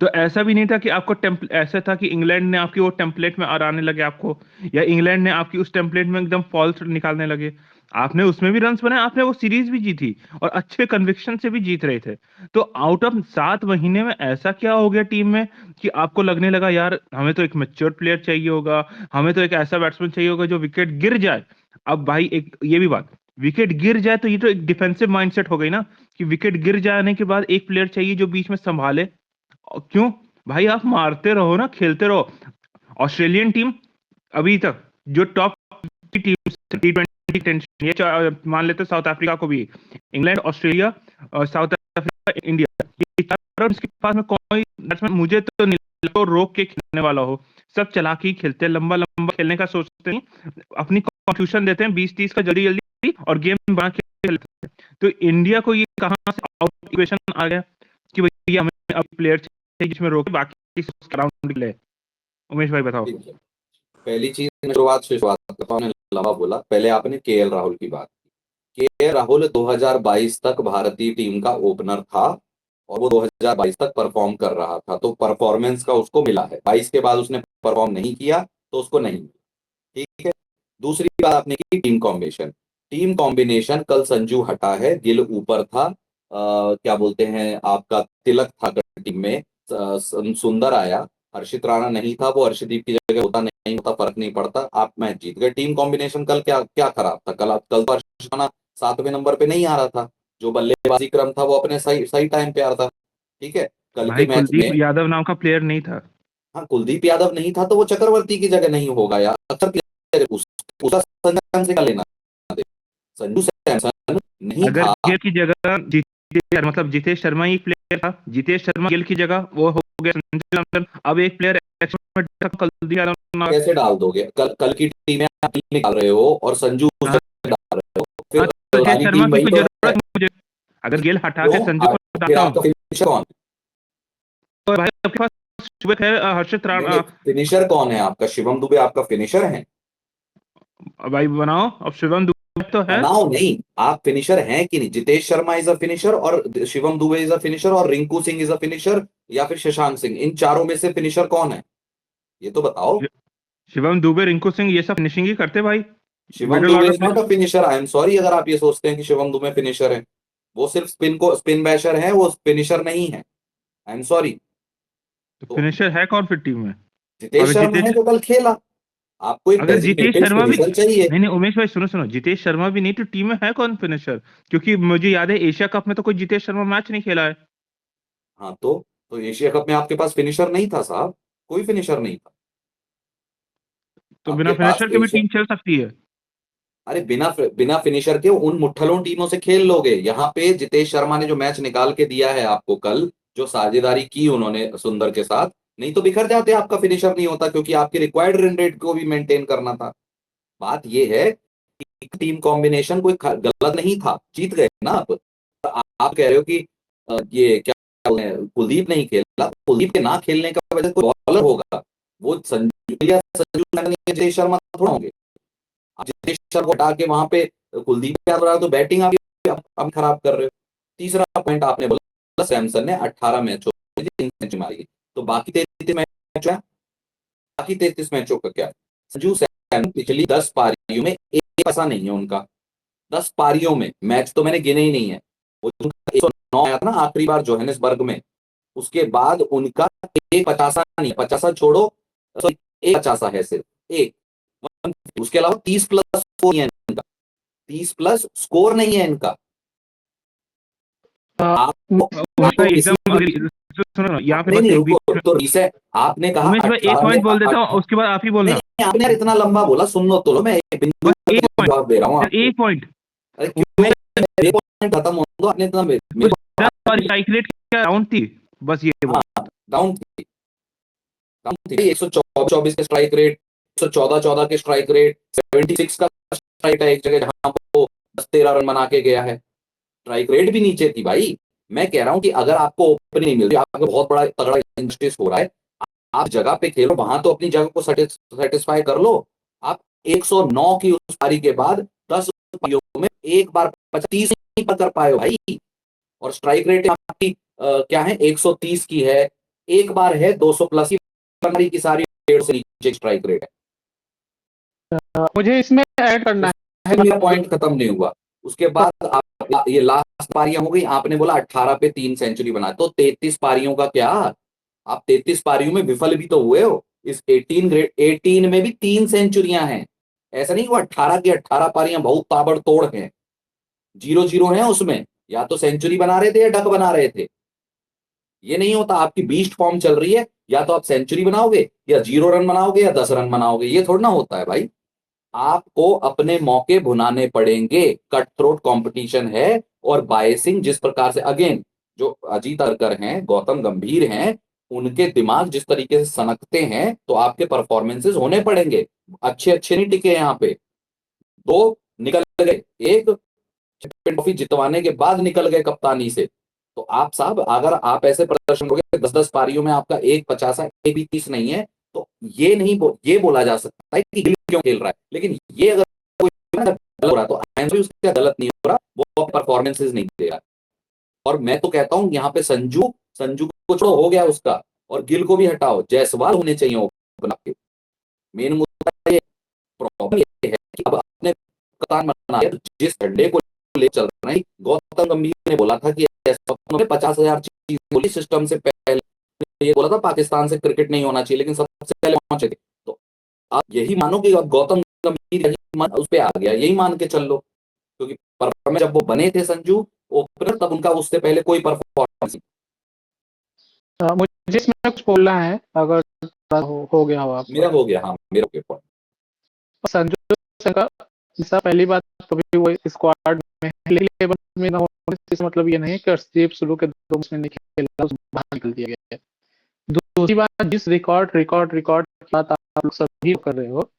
Speaker 2: तो ऐसा भी नहीं था कि आपको ऐसा था कि इंग्लैंड ने आपकी वो टेम्पलेट में आने लगे आपको, या इंग्लैंड ने आपकी उस टेम्पलेट में एकदम फॉल्स निकालने लगे। आपने उसमें भी रन्स बनाए, आपने वो सीरीज भी जीती, और अच्छे कन्विक्शन से भी जीत रहे थे। तो आउट ऑफ 7 महीने में ऐसा क्या हो गया टीम में कि आपको लगने लगा यार हमें तो एक मैच्योर प्लेयर चाहिए होगा, हमें तो एक ऐसा बैट्समैन चाहिए होगा जो विकेट गिर जाए। अब भाई एक ये भी बात, विकेट गिर जाए तो ये तो एक डिफेंसिव माइंडसेट हो गई ना, कि विकेट गिर जाने के बाद एक प्लेयर चाहिए जो बीच में संभाले। क्यों भाई, आप मारते रहो ना, खेलते रहो। ऑस्ट्रेलियन टीम अभी तक जो टॉप टीम T20 टेंशन, ये मान लेते साउथ अफ्रीका को भी, इंग्लैंड, ऑस्ट्रेलिया और साउथ अफ्रीका, इंडिया, ये और उसके पास में कोई बैट्समैन मुझे तो नहीं लगता वो रोक के खेलने वाला हो। सब चालाकी खेलते हैं, लंबा लंबा खेलने का सोचते हैं, अपनी कंट्रीब्यूशन देते हैं 20-30 का जल्दी जल्दी और गेम बना के खेलते हैं। तो इंडिया को ये कहाँ से आउट इक्वेशन आ गया कि भैया हमें अब प्लेयर चाहिए जिसमें रोके बाकी राउंड ले। उमेश भाई बताओ।
Speaker 1: ठीक है। पहली चीज शुरुआत करता हूं, लंबा बोला, पहले आपने केएल राहुल की बात की। केएल राहुल 2022 तक भारतीय टीम का ओपनर था और वो 2022 तक परफॉर्म कर रहा था, तो परफॉर्मेंस का उसको मिला है। 22 के बाद उसने परफॉर्म नहीं किया तो उसको नहीं मिला। ठीक है। दूसरी बात आपने की टीम कॉम्बिनेशन कल संजू हटा है, गिल ऊपर था, क्या बोलते हैं आपका तिलक था टीम में, सुंदर आया, हर्षित राणा नहीं था, वो हर्षदीप की जगह होता नहीं होता फर्क नहीं पड़ता, आप मैच जीत गए। टीम कॉम्बिनेशन कल क्या क्या खराब था? कल तो हर्षित राणा 7वें नंबर पे नहीं आ रहा था, जो बल्लेबाजी क्रम था वो अपने सही सही टाइम पे आ रहा था। ठीक है। कल के
Speaker 2: भाई
Speaker 1: मैच
Speaker 2: कुलदीप
Speaker 1: में
Speaker 2: यादव नाम का प्लेयर नहीं था।
Speaker 1: हाँ, कुलदीप यादव नहीं था तो वो चक्रवर्ती की जगह नहीं होगा यार, अक्सर उसका संजू सैमसन का लेना दे। संजू सैमसन नहीं
Speaker 2: अगर
Speaker 1: था।
Speaker 2: गिल की जगह मतलब जितेश शर्मा ही प्लेयर था, जितेश शर्मा गिल की जगह वो हो गया संजू सैमसन। अब एक प्लेयर कुलदीप यादव
Speaker 1: कैसे डाल दोगे? कल की टीम में आप गिल निकाल रहे हो और संजू
Speaker 2: हाँ,
Speaker 1: डाल रहे हो, फिर
Speaker 2: जितेश
Speaker 1: सारी
Speaker 2: शर्मा
Speaker 1: टीम
Speaker 2: की
Speaker 1: वही
Speaker 2: कोई
Speaker 1: तो
Speaker 2: जरूरत
Speaker 1: है।
Speaker 2: नहीं मुझे। अगर गिल हटा
Speaker 1: क्यों?
Speaker 2: के संजू को
Speaker 1: फिर
Speaker 2: हटाता हूँ
Speaker 1: आपका फिनिशर कौन?
Speaker 2: तो भाई आपके पास सुबह है हर्षित
Speaker 1: नहीं
Speaker 2: राणा।
Speaker 1: नहीं, फिनिशर कौन है आपका? शिवम दुबे आपका फिनिशर है?
Speaker 2: भाई बनाओ, अब शिवम दुबे तो है।
Speaker 1: बनाओ नहीं, आप फिनिशर हैं कि नहीं? Jitesh Sharma is a finisher और Shivam Dube is a finisher और Rinku Singh is a finisher या फिर शशांक सिंह, इन चारों में से फिनिशर कौन है? ये तो बताओ।
Speaker 2: शिवम दुबे, रिंकू सिंह ये सब फिनिशिंग ही करते भाई,
Speaker 1: Shivam
Speaker 2: middle
Speaker 1: Dubey
Speaker 2: order
Speaker 1: is not
Speaker 2: player.
Speaker 1: A finisher, I am sorry अगर आप ये सोचते हैं कि शिवम दुबे फिनिशर है। वो सिर्फ स्पिन बैशर है, वो फिनिशर नहीं है। I am sorry.
Speaker 2: तो
Speaker 1: तो
Speaker 2: फिनिशर है कौन फिर टीम में?
Speaker 1: जितेश
Speaker 2: अगर
Speaker 1: शर्मा है
Speaker 2: जितेश
Speaker 1: जो कल खेला। आपको एक
Speaker 2: अगर जितेश
Speaker 1: डेजिग्नेटेड
Speaker 2: शर्मा भी
Speaker 1: फिनिशर चाहिए।
Speaker 2: नहीं नहीं उमेश भाई सुनो सुनो, जितेश शर्मा भी नहीं तो टीम में है कौन फिनिशर? क्योंकि मुझे याद है एशिया कप में तो कोई जितेश शर्मा मैच नहीं खेला है।
Speaker 1: हाँ तो एशिया कप में आपके पास फिनिशर नहीं था साहब, कोई फिनिशर नहीं था
Speaker 2: तो
Speaker 1: आपके
Speaker 2: बिना
Speaker 1: पास
Speaker 2: फिनिशर के भी
Speaker 1: एशिया।
Speaker 2: टीम चल सकती है।
Speaker 1: अरे बिना बिना फिनिशर के उन मुट्ठलों टीमों से खेल लोगे? यहाँ पे जितेश शर्मा ने जो मैच निकाल के दिया है आपको कल, जो साझेदारी की उन्होंने सुंदर के साथ, नहीं तो बिखर जाते, आपका फिनिशर नहीं होता, क्योंकि आपकी रिक्वायर्ड रन रेट को भी मेंटेन करना था। बात यह है कि टीम कॉम्बिनेशन कोई गलत नहीं था, जीत गए ना आप कह रहे हो कि ये क्या बोलते हैं, कुलदीप नहीं खेला, कुलदीप के ना खेलने का वजह कोई बॉलर होगा? वो संजू सैमसन या जय शर्मा थोड़ा होंगे। आप जितेश शर्मा को हटा के वहां पे कुलदीप यादव रहा तो बैटिंग आप खराब कर रहे हो। तीसरा पॉइंट आपने बोला सैमसन ने 18 मैचों में 3 सेंचुरी मारी, तो बाकी 33 मैच है, बाकी 33 मैचों का क्या? संजू सैमसन पिछली 10 पारियों में एक ऐसा नहीं है उनका, 10 पारियों में, मैच तो मैंने गिने ही नहीं है। वो 109 आया था ना आखिरी बार जोहानिसबर्ग में, उसके बाद उनका एक 50 नहीं, 50 छोड़ो, एक 50 है सिर्फ एक। उसके अलावा 30 प्लस स्कोर नहीं है इनका, 30 प्लस स्कोर नहीं है इनका।
Speaker 2: उमेश भाई
Speaker 1: किसी
Speaker 2: एकदम
Speaker 1: भी
Speaker 2: सुनो यहाँ पे
Speaker 1: नहीं
Speaker 2: बस
Speaker 1: नहीं
Speaker 2: एक
Speaker 1: रुको,
Speaker 2: बीच में
Speaker 1: तो रिसेट आपने कहा
Speaker 2: उमेश भाई एक
Speaker 1: 18 में
Speaker 2: पॉइंट बोल देता हूँ उसके बाद आप ही
Speaker 1: नहीं
Speaker 2: बोलना।
Speaker 1: नहीं, आपने यार इतना लंबा बोला, सुन लो तो लो, मैं एक बिंदु
Speaker 2: बस
Speaker 1: पे
Speaker 2: एक पॉइंट,
Speaker 1: जवाब दे रहा हूँ आपको।
Speaker 2: एक पॉइंट।
Speaker 1: अरे क्यों? मेरे पॉइंट खत्म हो दो, आपने इतना मेरे को
Speaker 2: स्ट्राइक रेट क्या राउंड थी, बस ये बोल।
Speaker 1: हाँ, डाउन थी, डाउन थी। 124 के स्ट्राइक रेट, 114 के स्ट्राइक रेट, 76 का स्ट्राइक है एक जगह जहां वो 10-13 रन बना के गया है, स्ट्राइक रेट भी नीचे थी भाई। मैं कह रहा हूं कि अगर आपको ओपनिंग नहीं मिल रही, आपको बहुत बड़ा तगड़ा इंजस्टिस हो रहा है, आप जगह पे खेलो, वहां तो अपनी जगह को सेटिस्फाई कर लो। आप 109 की उस पारी के बाद 10 पारियों में एक बार 35 नहीं कर पाए हो भाई, और स्ट्राइक रेट आपकी क्या है, 130 की है, एक बार है 200 प्लस की सारी 150 से नीचे स्ट्राइक रेट है।
Speaker 4: मुझे इसमें ऐड करना है।
Speaker 1: मेरा पॉइंट खत्म नहीं हुआ। उसके बाद आप ये लास्ट पारियां हो गई, आपने बोला 18 पे 3 सेंचुरी बना, तो 33 पारियों का क्या? आप 33 पारियों में विफल भी तो हुए हो। इस 18 में भी 3 सेंचुरियां हैं, ऐसा नहीं हुआ 18 की 18 पारियां बहुत ताबड़तोड़ हैं, 0-0 है उसमें, या तो सेंचुरी बना रहे थे या डक बना रहे थे। ये नहीं होता, आपकी बीस्ट फॉर्म चल रही है, या तो आप सेंचुरी बनाओगे या 0 रन बनाओगे या 10 रन बनाओगे, ये थोड़ा ना होता है भाई। आपको अपने मौके भुनाने पड़ेंगे, कट थ्रोट कंपटीशन है, और बायसिंग जिस प्रकार से, अगेन जो अजीत अरकर हैं, गौतम गंभीर हैं, उनके दिमाग जिस तरीके से सनकते हैं, तो आपके परफॉर्मेंसेस होने पड़ेंगे। अच्छे नहीं टिके यहाँ पे। 2 निकल गए, 1 चैंपियन ट्रॉफी जितवाने के बाद निकल गए कप्तानी से। तो आप साहब, अगर आप ऐसे प्रदर्शन करोगे, 10-10 पारियों में आपका 1 50 1 भी 30 नहीं है, तो ये बोला जा सकता है कि गिल क्यों खेल रहा है। लेकिन ये अगर कोई गलत हो रहा है, तो आयन भी उसका गलत नहीं हो रहा, वो परफॉर्मेंसेस नहीं दे रहा। और मैं तो कहता हूं यहाँ पे संजू को छोड़ो, हो गया उसका, और गिल को भी हटाओ, जायसवाल होने चाहिए ओपन आपके। मेन मुद्दा ये, प्रॉब्लम ये है कि अब अपने कप्तान बना है, जिस झंडे को ले चल रहा है। गौतम गंभीर ने बोला था कि 50,000 चीज बोली सिस्टम से पहले, ये बोला था पाकिस्तान से क्रिकेट नहीं होना चाहिए, लेकिन सबसे पहले पहुंचे थे। तो आप यही मानो कि अब गौतम गंभीर उस पे आ गया, यही मान के चल लो, क्योंकि परफॉर्मेंस जब वो बने थे संजू ओपनर, तब उनका उससे पहले कोई परफॉर्मेंस नहीं।
Speaker 4: मुझे इसमें कुछ बोलना है, अगर हो गया हो आपका।
Speaker 1: मेरा हो गया, हाँ मेरा हो गया।
Speaker 4: संजू सैमसन पहली बात तो भी वो स्क्वाड में है, लेवल में ना होने से मतलब ये नहीं कि अर्शदीप शुरू के 2 मैच में नहीं खेला, उस बाहर निकल दिया गया है। दूसरी बात, जिस रिकॉर्ड की बात आप लोग सभी कर रहे हो,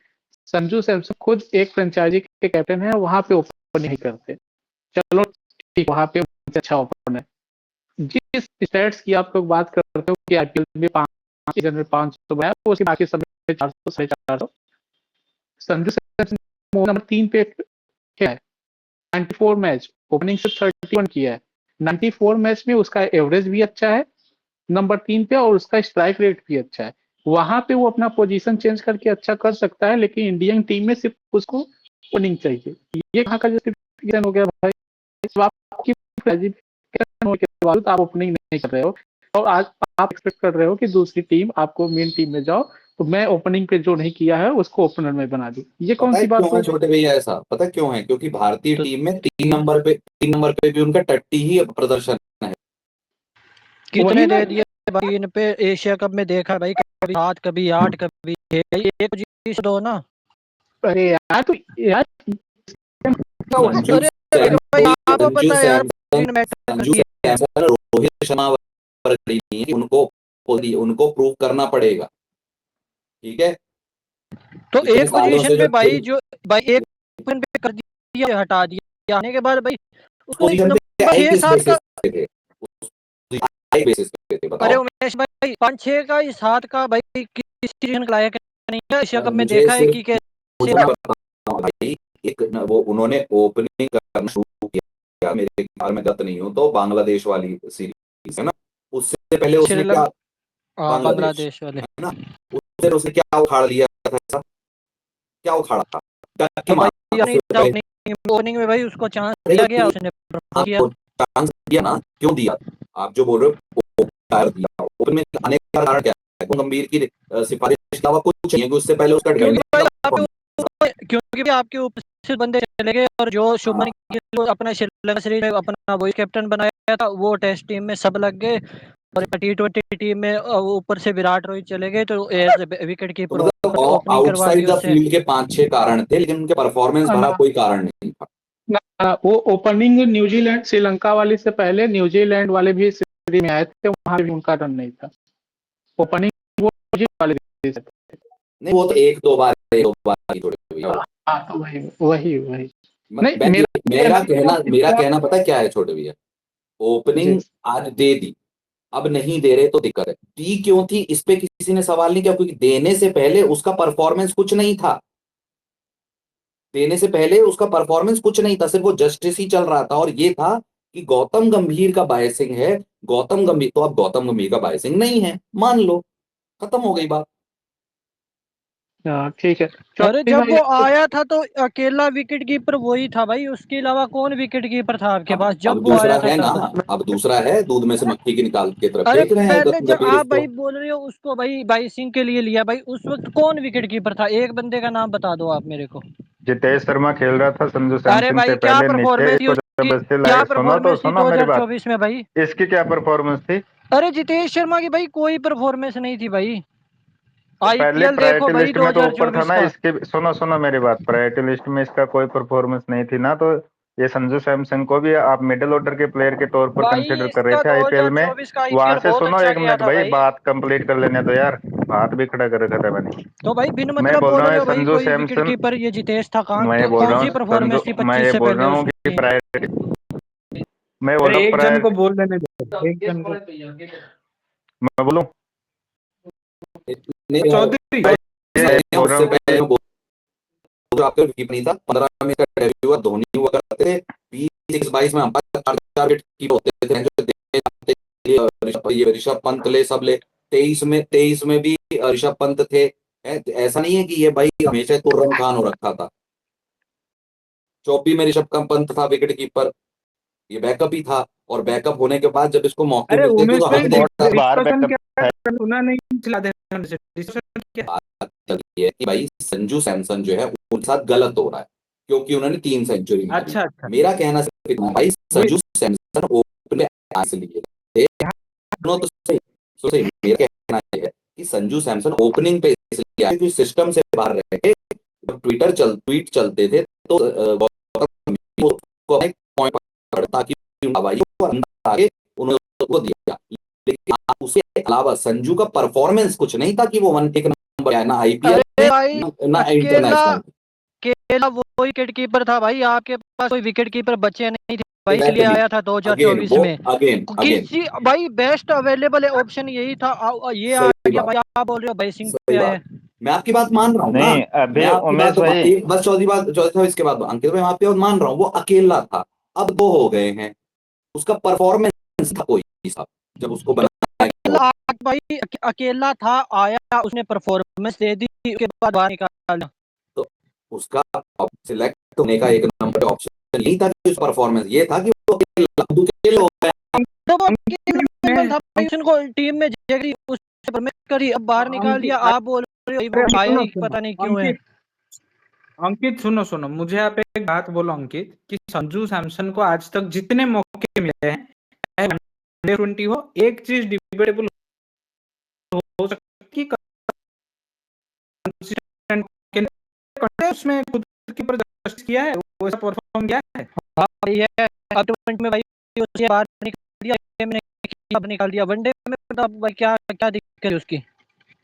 Speaker 4: संजू सैमसन खुद एक फ्रेंचाइजी के कैप्टन है, वहां पे ओपन नहीं करते। चलो ठीक, वहां पे अच्छा ओपन है। जिस स्टैट्स की आप लोग बात करते हो कि आईपीएल में 5 सीजन में 500 बनाया, तो उसके बाकी सब में 400 450। संजू सैमसन नंबर 3 पे क्या है, 94 मैच, ओपनिंग से 31 किया है। 94 मैच में उसका एवरेज भी अच्छा है नंबर 3 पे, और उसका स्ट्राइक रेट भी अच्छा है। वहां पे वो अपना पोजीशन चेंज करके अच्छा कर सकता है, लेकिन इंडियन टीम में सिर्फ उसको ओपनिंग चाहिए। ये कहाँ का जस्टिफिकेशन हो गया भाई? आपकी होने के बावजूद आप ओपनिंग नहीं कर रहे हो, और आज आप एक्सपेक्ट कर रहे हो कि दूसरी टीम आपको मेन टीम में जाओ, तो मैं ओपनिंग पे जो नहीं किया है उसको ओपनर में बना दूं। ये कौन
Speaker 1: पता है
Speaker 4: सी बात
Speaker 1: क्यों है
Speaker 4: हुई?
Speaker 1: छोटे भैया ऐसा? पता है क्यों है? क्योंकि भारतीय टीम में 3 नंबर पे भी उनका टट्टी ही प्रदर्शन है।
Speaker 10: कितने दे दिए भाई इन पे? एशिया कप में देखा भाई, कभी 7 कभी 8 कभी 6, एक पोजीशन दो ना।
Speaker 4: अरे यार, तो यार
Speaker 1: संजू
Speaker 10: अरे भाई आपको पता है यार,
Speaker 1: संजू सैमसन रोहित शर्मा पर खड़ी नहीं है कि उनको प्रूव करना पड़ेगा, ठीक है?
Speaker 10: तो
Speaker 1: इतने
Speaker 10: एक
Speaker 1: सालों
Speaker 10: पोजीशन
Speaker 1: से
Speaker 10: पे
Speaker 1: जो
Speaker 10: भाई, जो भाई एक पोजीशन पे कर दिया, हटा दिया, आने के बाद भाई उसको
Speaker 1: पोजीशन पे
Speaker 10: नंबर
Speaker 1: आए
Speaker 10: 6
Speaker 1: किस
Speaker 10: 7 का।
Speaker 1: बेसिस पे थे? आए बेसिस पे थे,
Speaker 10: अरे
Speaker 1: बताओ।
Speaker 10: उमेश भाई 5-6 का 7 का भाई किस सीजन लाया कि नहीं है? एशिया कप में
Speaker 1: मुझे
Speaker 10: देखा है
Speaker 1: सिर्फ
Speaker 10: कि कैसे
Speaker 1: मुझे मैं बताऊं भाई, एक वो उन्होंने ओपनिंग करना शुरू किया, मेरे ख्याल में गलत नहीं हूं तो बांग्लादेश वाली सीरीज है ना, उससे पहले उसने क्या,
Speaker 10: श्रीलंका, बांग्लादेश वाले,
Speaker 1: है ना, उसने क्या उखाड़ लिया था ऐसा? क्या उखाड़ा था?
Speaker 10: तो भाई
Speaker 1: उससे पहले
Speaker 10: ओपनिंग में भाई उसको चांस दिया गया, उसने परफॉर्म किया।
Speaker 1: आपको चांस दिया ना, क्यों दिया? आप जो बोल रहे हो दिया, ओपन में आने का कारण क्या है? गंभीर की सिफारिश के अलावा कुछ नहीं है कि उससे पहले उसका
Speaker 10: क्योंकि आपके ऊपर से बंदे चले गए, और जो शुभमन गिल अपना श्रीलंका सीरीज में अपना वही कैप्टन बनाया था, वो टेस्ट टीम में सब लग गए, और T20 टीम में ऊपर से विराट रोहित चले गए, तो एज विकेट कीपर ओपनिंग करवा दी
Speaker 1: आउटसाइड द
Speaker 10: उससे।
Speaker 1: फील्ड के 5-6 कारण थे, लेकिन उनके परफॉर्मेंस भरा कोई कारण नहीं था।
Speaker 4: वो ओपनिंग न्यूजीलैंड श्रीलंका वाली से पहले न्यूजीलैंड वाले भी सीरीज में आए थे, वहां भी उनका रन नहीं था। ओपनिंग वो वाले
Speaker 1: नहीं, वो तो एक दो बार की थोड़ी।
Speaker 4: तो वही नहीं,
Speaker 1: मेरा कहना पता है क्या है छोटे भैया? ओपनिंग आज दे दी, अब नहीं दे रहे तो दिक्कत है। दी क्यों थी, इस पे किसी ने सवाल नहीं किया, क्योंकि देने से पहले उसका परफॉर्मेंस कुछ नहीं था। देने से पहले उसका परफॉर्मेंस कुछ नहीं था, सिर्फ वो जस्टिस ही चल रहा था, और ये था कि गौतम गंभीर का बायसिंग है। गौतम गंभीर तो अब गौतम गंभीर का बायसिंग नहीं है, मान लो, खत्म हो गई बात।
Speaker 4: ठीक है।
Speaker 10: अरे जब वो आया था तो अकेला विकेट कीपर वही था भाई, उसके अलावा कौन विकेट कीपर था आपके पास जब वो आया था?
Speaker 1: है ना, अब दूसरा है, दूध में से मक्खी की निकाल के तरफ
Speaker 10: अरे
Speaker 1: फेंक रहे हैं
Speaker 10: पहले जब
Speaker 1: गंभीर
Speaker 10: आप
Speaker 1: उसको।
Speaker 10: भाई बोल रहे हो उसको भाई बाइसिंग के लिए लिया, भाई उस वक्त कौन विकेट कीपर था? एक बंदे का नाम बता दो आप मेरे को।
Speaker 5: जितेश शर्मा खेल रहा था संजू
Speaker 10: अरे
Speaker 5: सैमसन से
Speaker 10: भाई क्या
Speaker 5: पहले, नीचे
Speaker 10: परफॉर्मेंस थी
Speaker 5: इसको
Speaker 10: उसकी,
Speaker 5: जबरदस्ती
Speaker 10: क्या
Speaker 5: लाए।
Speaker 10: परफॉर्मेंस थी
Speaker 5: सुनो मेरी बात,
Speaker 10: 2024 में भाई?
Speaker 5: इसकी क्या परफॉर्मेंस थी?
Speaker 10: अरे जितेश शर्मा की भाई कोई परफॉर्मेंस नहीं थी भाई।
Speaker 5: तो पहले
Speaker 10: आईपीएल देखो
Speaker 5: प्रायोरिटी
Speaker 10: भाई
Speaker 5: लिस्ट में तो ऊपर था
Speaker 10: 2024
Speaker 5: ना
Speaker 10: का।
Speaker 5: इसके। सुनो मेरी बात, प्रायोरिटी लिस्ट में इसका कोई परफॉर्मेंस नहीं थी ना, तो
Speaker 11: ये संजू सैमसन को भी आप मिडिल ऑर्डर के प्लेयर के तौर पर
Speaker 10: भाई
Speaker 11: कंसिडर कर रहे
Speaker 10: इसका
Speaker 11: थे आईपीएल में।
Speaker 10: 2024 का
Speaker 11: वहां
Speaker 10: आईपीएल
Speaker 11: से
Speaker 10: बहुत
Speaker 11: सुनो
Speaker 10: अच्छा
Speaker 11: एक
Speaker 10: गया
Speaker 11: मिनट
Speaker 10: था
Speaker 11: भाई,
Speaker 10: भाई।
Speaker 11: बात कंप्लीट कर लेने दो यार, हाथ भी खड़ा कर रखा था मैंने।
Speaker 10: तो भाई बिन
Speaker 11: मैं
Speaker 10: मतलब
Speaker 11: बोल
Speaker 10: बोल
Speaker 11: रहा
Speaker 10: रहे
Speaker 11: हूँ
Speaker 10: हो भाई,
Speaker 11: संजू
Speaker 10: कोई विकेट
Speaker 11: सैमसन,
Speaker 10: कीपर ये जितेश था कहाँ,
Speaker 11: मैं ये
Speaker 10: तो
Speaker 11: बोल
Speaker 10: कौन
Speaker 11: रहा
Speaker 10: सी
Speaker 11: हूँ
Speaker 10: परफॉर्मेंस थी
Speaker 11: मैं
Speaker 10: 25
Speaker 11: ये
Speaker 10: से
Speaker 11: बोल
Speaker 10: पहले
Speaker 11: रहा हूँ कि
Speaker 10: उसकी?
Speaker 11: प्रायोरिटी, मैं बोल
Speaker 12: अरे
Speaker 11: रहा हूँ
Speaker 12: एक जन को
Speaker 11: प्रायोरिटी,
Speaker 12: बोल लेने दो, एक जन को।
Speaker 11: मैं बोलूँ
Speaker 1: नहीं यार,
Speaker 12: चौधरी
Speaker 11: भाई,
Speaker 1: सही है,
Speaker 11: बोल रहा
Speaker 1: उससे
Speaker 11: हूँ
Speaker 1: पहले
Speaker 11: कि
Speaker 1: मैं जो आपका कीपर नहीं था, 15 में का डेब्यू हुआ, धोनी हुआ करते थे, 20-22 में अंपायर 4 विकेट कीपर होते थे, जो देखते ये ऋषभ पंत ले, सब ले। 23 में भी ऋषभ पंत थे। ऐसा नहीं है कि ये भाई हमेशा तुर्रम खान हो रखा था। 24 में ऋषभ पंत था विकेट कीपर, ये बैकअप ही था, और बैकअप होने के बाद जब इसको मौके
Speaker 12: अरे
Speaker 1: मिलते थे
Speaker 12: उमेश
Speaker 1: तो
Speaker 12: भाई,
Speaker 1: हक देता था।
Speaker 11: बाहर
Speaker 12: डिस्कशन
Speaker 11: बैकअप
Speaker 12: क्या
Speaker 11: है।
Speaker 12: सुना नहीं, चला देना से डिस्कशन क्या।
Speaker 1: बात ये है कि भाई संजू सैमसन जो है उनके साथ गलत हो रहा है, क्योंकि उन्होंने 3 सेंचुरी मारी।
Speaker 12: अच्छा अच्छा,
Speaker 1: मेरा कहना सिर्फ इतना है, भाई
Speaker 12: वही
Speaker 1: संजू सैमसन ओपन इसलिए थे, सुनो तो सही, सुनो सही, मेरा कहना ये है कि संजू सैमसन ओपनिंग पे इसलिए आए क्योंकि सिस्टम से बाहर रहे। जब ट्वीट चलते थे तो गौतम गंभीर को अपना एक पॉइंट पकड़ा ताकि हवाई को अंदर आके उन्होंने उसको दिया। लेकिन उसके अलावा संजू का परफॉर्मेंस कुछ नहीं था कि वो एक नंबर है, ना आईपीएल
Speaker 10: अरे
Speaker 1: में
Speaker 10: भाई
Speaker 1: ना
Speaker 10: अकेला
Speaker 1: इंटरनेशनल।
Speaker 10: अकेला वो विकेट कीपर था भाई, आपके पास कोई विकेट कीपर बचे नहीं थे भाई, इसलिए
Speaker 1: एग्जैक्टली,
Speaker 10: आया था
Speaker 1: अगेन
Speaker 10: 2024
Speaker 1: वो
Speaker 10: में।
Speaker 1: अगेन अगेन
Speaker 10: किसी भाई बेस्ट अवेलेबल ऑप्शन यही था, ये आ
Speaker 1: सही
Speaker 10: गया
Speaker 1: बात,
Speaker 10: भाई, आप बोल रहे हो भाई सिंह
Speaker 1: सही
Speaker 10: पे
Speaker 1: बात।
Speaker 10: आए।
Speaker 1: मैं आपकी बात मान रहा हूँ ना,
Speaker 11: नहीं
Speaker 1: मैं
Speaker 11: अभी
Speaker 1: आपकी
Speaker 11: उमेश
Speaker 1: बात
Speaker 11: भाई,
Speaker 1: एक बस चौथी साहब इसके बाद अंकित भाई, मैं आपकी बात मान रहा हूँ, वो अकेला था, अब 2 हो गए हैं। उसका परफॉर्मेंस था कोई साहब जब उसको
Speaker 10: तो
Speaker 1: बनाया गया
Speaker 10: अकेला भाई अकेला था, आया उसने परफॉर्मेंस दे दी, उसके बाद बाहर निकाला।
Speaker 1: तो उसका सिलेक्ट होने का एक नंबर ऑप्शन यही था कि परफॉर्मेंस ये था कि वो अकेले हो गए।
Speaker 10: तो वो
Speaker 12: अंकित
Speaker 10: अकेला
Speaker 12: मैं
Speaker 10: था भाई, उसको टीम में जगह उससे परफॉर्मेंस करी, अब बाहर निकाल
Speaker 12: अंकित
Speaker 10: दिया। आप बोल रहे हो
Speaker 12: अरे
Speaker 10: वो आया
Speaker 12: सुनो
Speaker 10: ही
Speaker 12: सुनो
Speaker 10: पता नहीं क्यों है।
Speaker 12: अंकित, अंकित सुनो सुनो, मुझे आप एक बात बोलो अंकित, कि संजू सैमसन को आज तक जितने मौके मिले हैं, चाहे वनडे 20 हो, एक चीज डिबेटेबल हो सकती है कि consistent उसमें खुद के ऊपर जस्ट किया है, वो ऐसा परफॉर्म किया है।
Speaker 10: हाँ भाई है, अब टूर्नामेंट में भाई उसे बाहर निकाल दिया, गेम ने अब निकाल दिया, वनडे में तो अब भाई क्या क्या दिक्कत है उसकी।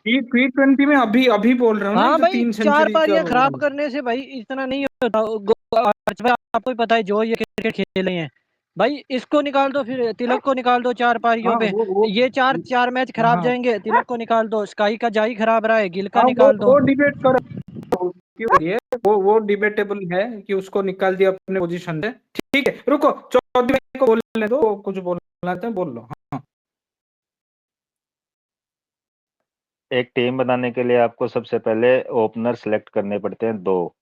Speaker 12: T20 में अभी अभी बोल रहा हूँ ना,
Speaker 10: हाँ
Speaker 12: जो
Speaker 10: भाई
Speaker 12: 3
Speaker 10: 4
Speaker 12: सेंचुरी का
Speaker 10: पारियां
Speaker 12: बोल रहा
Speaker 10: खराब
Speaker 12: हूँ।
Speaker 10: करने से भाई इतना नहीं होता। आपको ही पता है जो ये क्रिकेट खेले हैं भाई, इसको निकाल दो, फिर तिलक को निकाल दो 4 पारियों
Speaker 12: हाँ
Speaker 10: पे,
Speaker 12: वो
Speaker 10: ये चार मैच खराब
Speaker 12: हाँ
Speaker 10: जाएंगे, तिलक को निकाल दो, स्काई का जा ही खराब रहा है, गिल का
Speaker 12: हाँ
Speaker 10: निकाल दो।
Speaker 12: वो डिबेट करो क्यों हो रही है, वो डिबेटेबल है कि उसको निकाल दिया अपने पोजीशन से। ठीक है, रुको, चौधरी को बोलने दो, कुछ बोलना चाहते हैं बोल लो। हाँ
Speaker 11: एक टीम बनाने के लिए आपको सबसे पहले ओपनर सेलेक्ट करने पड़ते हैं 2।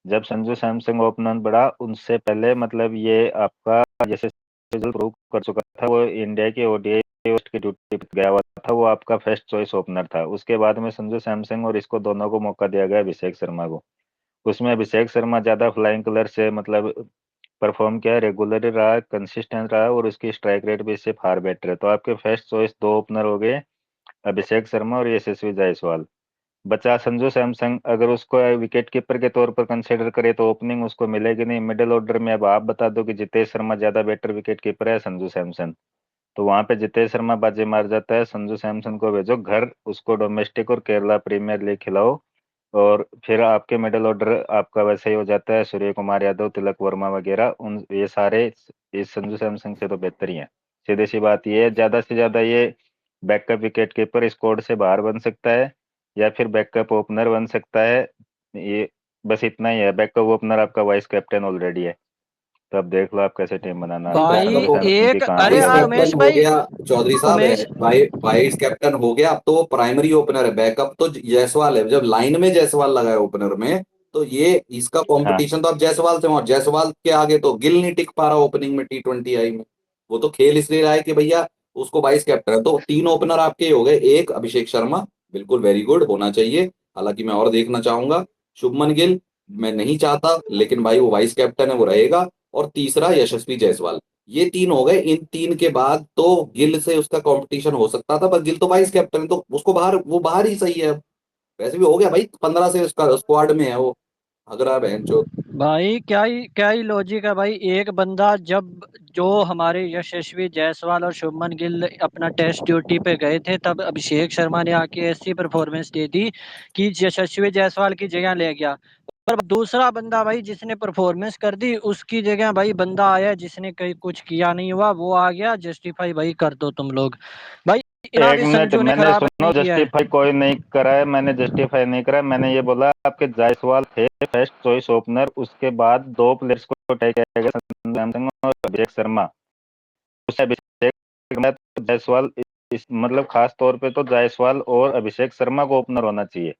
Speaker 11: जब संजू सैमसंग ओपनर बढ़ा उनसे पहले, मतलब ये आपका जैसे प्रूव कर चुका था, वो इंडिया की ओडीआई टेस्ट की ड्यूटी पे गया हुआ था, वो आपका फर्स्ट चॉइस ओपनर था। उसके बाद में संजू सैमसंग और इसको दोनों को मौका दिया गया अभिषेक शर्मा को। उसमें अभिषेक शर्मा ज्यादा फ्लाइंग कलर से मतलब परफॉर्म किया, रेगुलर रहा, कंसिस्टेंट रहा, और उसकी स्ट्राइक रेट भी इससे फार बेटर है। तो आपके फर्स्ट चॉइस 2 ओपनर हो गए, अभिषेक शर्मा और यशस्वी जायसवाल। बचा संजू सैमसंग, अगर उसको विकेट कीपर के तौर पर कंसिडर करे तो ओपनिंग उसको मिलेगी नहीं। मिडिल ऑर्डर में अब आप बता दो कि जितेश शर्मा ज्यादा बेटर विकेट कीपर है संजू सैमसन, तो वहां पे जितेश शर्मा बाजी मार जाता है। संजू सैमसन को भेजो घर, उसको डोमेस्टिक और केरला प्रीमियर लीग खिलाओ, और फिर आपके मिडिल ऑर्डर आपका वैसे ही हो जाता है, सूर्य कुमार यादव, तिलक वर्मा वगैरह, उन ये सारे इस संजू सैमसंग से तो बेहतर ही है। सीधी सी बात ये है, ज्यादा से ज्यादा ये बैकअप विकेट कीपर स्क्वाड से बाहर बन सकता है, या फिर बैकअप ओपनर बन सकता है। ये बस इतना ही है, बैकअप ओपनर आपका वाइस कैप्टन ऑलरेडी है। तो अब देख लो आप कैसे टीम बनाना,
Speaker 1: भाई
Speaker 11: आपको
Speaker 10: भाई
Speaker 11: संजू
Speaker 1: बैकअप
Speaker 11: सैमसन की
Speaker 10: एक
Speaker 11: कहाँ
Speaker 10: अरे
Speaker 11: पे
Speaker 1: वाइस
Speaker 11: जरूरत है।
Speaker 1: कैप्टन
Speaker 10: उमेश
Speaker 1: हो
Speaker 10: भाई,
Speaker 1: गया चौधरी साहब है,
Speaker 10: उमेश
Speaker 1: वाइस कैप्टन हो गया, अब तो प्राइमरी ओपनर है। बैकअप तो जायसवाल है, जब लाइन में जायसवाल लगा है ओपनर में, तो ये इसका
Speaker 11: हाँ
Speaker 1: कंपटीशन तो अब जायसवाल से, और जायसवाल के आगे तो गिल नहीं टिक पा रहा ओपनिंग में T20 में। वो तो खेल इसलिए रहा है कि भैया उसको वाइस कैप्टन है। तो 3 ओपनर आपके हो गए, एक अभिषेक शर्मा बिल्कुल वेरी गुड होना चाहिए, हालांकि मैं और देखना चाहूंगा। शुभमन गिल मैं नहीं चाहता, लेकिन भाई वो वाइस कैप्टन है, वो रहेगा। और तीसरा यशस्वी जायसवाल। ये 3 हो गए, इन 3 के बाद तो गिल से उसका कंपटीशन हो सकता था, पर गिल तो वाइस कैप्टन है, तो उसको बाहर, वो बाहर ही सही है अब। वैसे भी हो गया भाई, 15 से उसका स्क्वाड में है वो, अगर बहनचोद
Speaker 10: भाई क्या ही लॉजिक है भाई। एक बंदा जब जो हमारे यशस्वी जायसवाल और शुभमन गिल अपना टेस्ट ड्यूटी पे गए थे, तब अभिषेक शर्मा ने आके ऐसी परफॉर्मेंस दे दी कि यशस्वी जायसवाल की जगह ले गया। पर दूसरा बंदा भाई जिसने परफॉर्मेंस कर दी, उसकी जगह भाई बंदा आया जिसने कहीं कुछ किया नहीं हुआ, वो आ गया। जस्टिफाई भाई कर दो तुम लोग भाई। इतना
Speaker 11: एक
Speaker 10: भी
Speaker 11: मिनट,
Speaker 10: संजू ने
Speaker 11: मैंने
Speaker 10: खराब
Speaker 11: सुनो,
Speaker 10: नहीं किया है।
Speaker 11: जस्टिफाई कोई नहीं करा है, मैंने जस्टिफाई नहीं करा है। मैंने ये बोला आपके जायसवाल थे फर्स्ट चॉइस ओपनर, उसके बाद दो प्लेयर्स को ट्राई किया गया, संजू सैमसन और अभिषेक शर्मा। उससे अभिषेक मैं तो जायसवाल इस मतलब खास तौर पे तो जायसवाल और अभिषेक शर्मा को ओपनर होना चाहिए,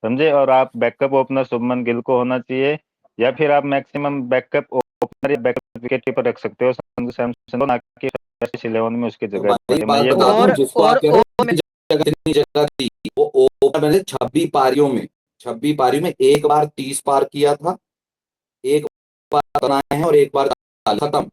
Speaker 11: समझे। और आप बैकअप ओपनर शुभमन गिल को होना चाहिए, या फिर आप मैक्सिमम बैकअप ओपनर या बैकअप विकेट कीपर रख सकते हो संजू सैमसन को, ना कि फर्स्ट 11 में उसकी
Speaker 1: तो
Speaker 11: जगह
Speaker 1: भाई
Speaker 11: पे। मैं
Speaker 1: बात
Speaker 11: ये
Speaker 1: बता
Speaker 11: बोल रहा
Speaker 1: दूं,
Speaker 11: हूँ।
Speaker 1: जिसको आप कह रहे हो
Speaker 10: और
Speaker 1: इतनी जगह थी, वो ओवर मैंने 26 पारियों में 26 पारियों में एक बार 30 पार किया था, एक बार बनाए हैं और एक बार खत्म।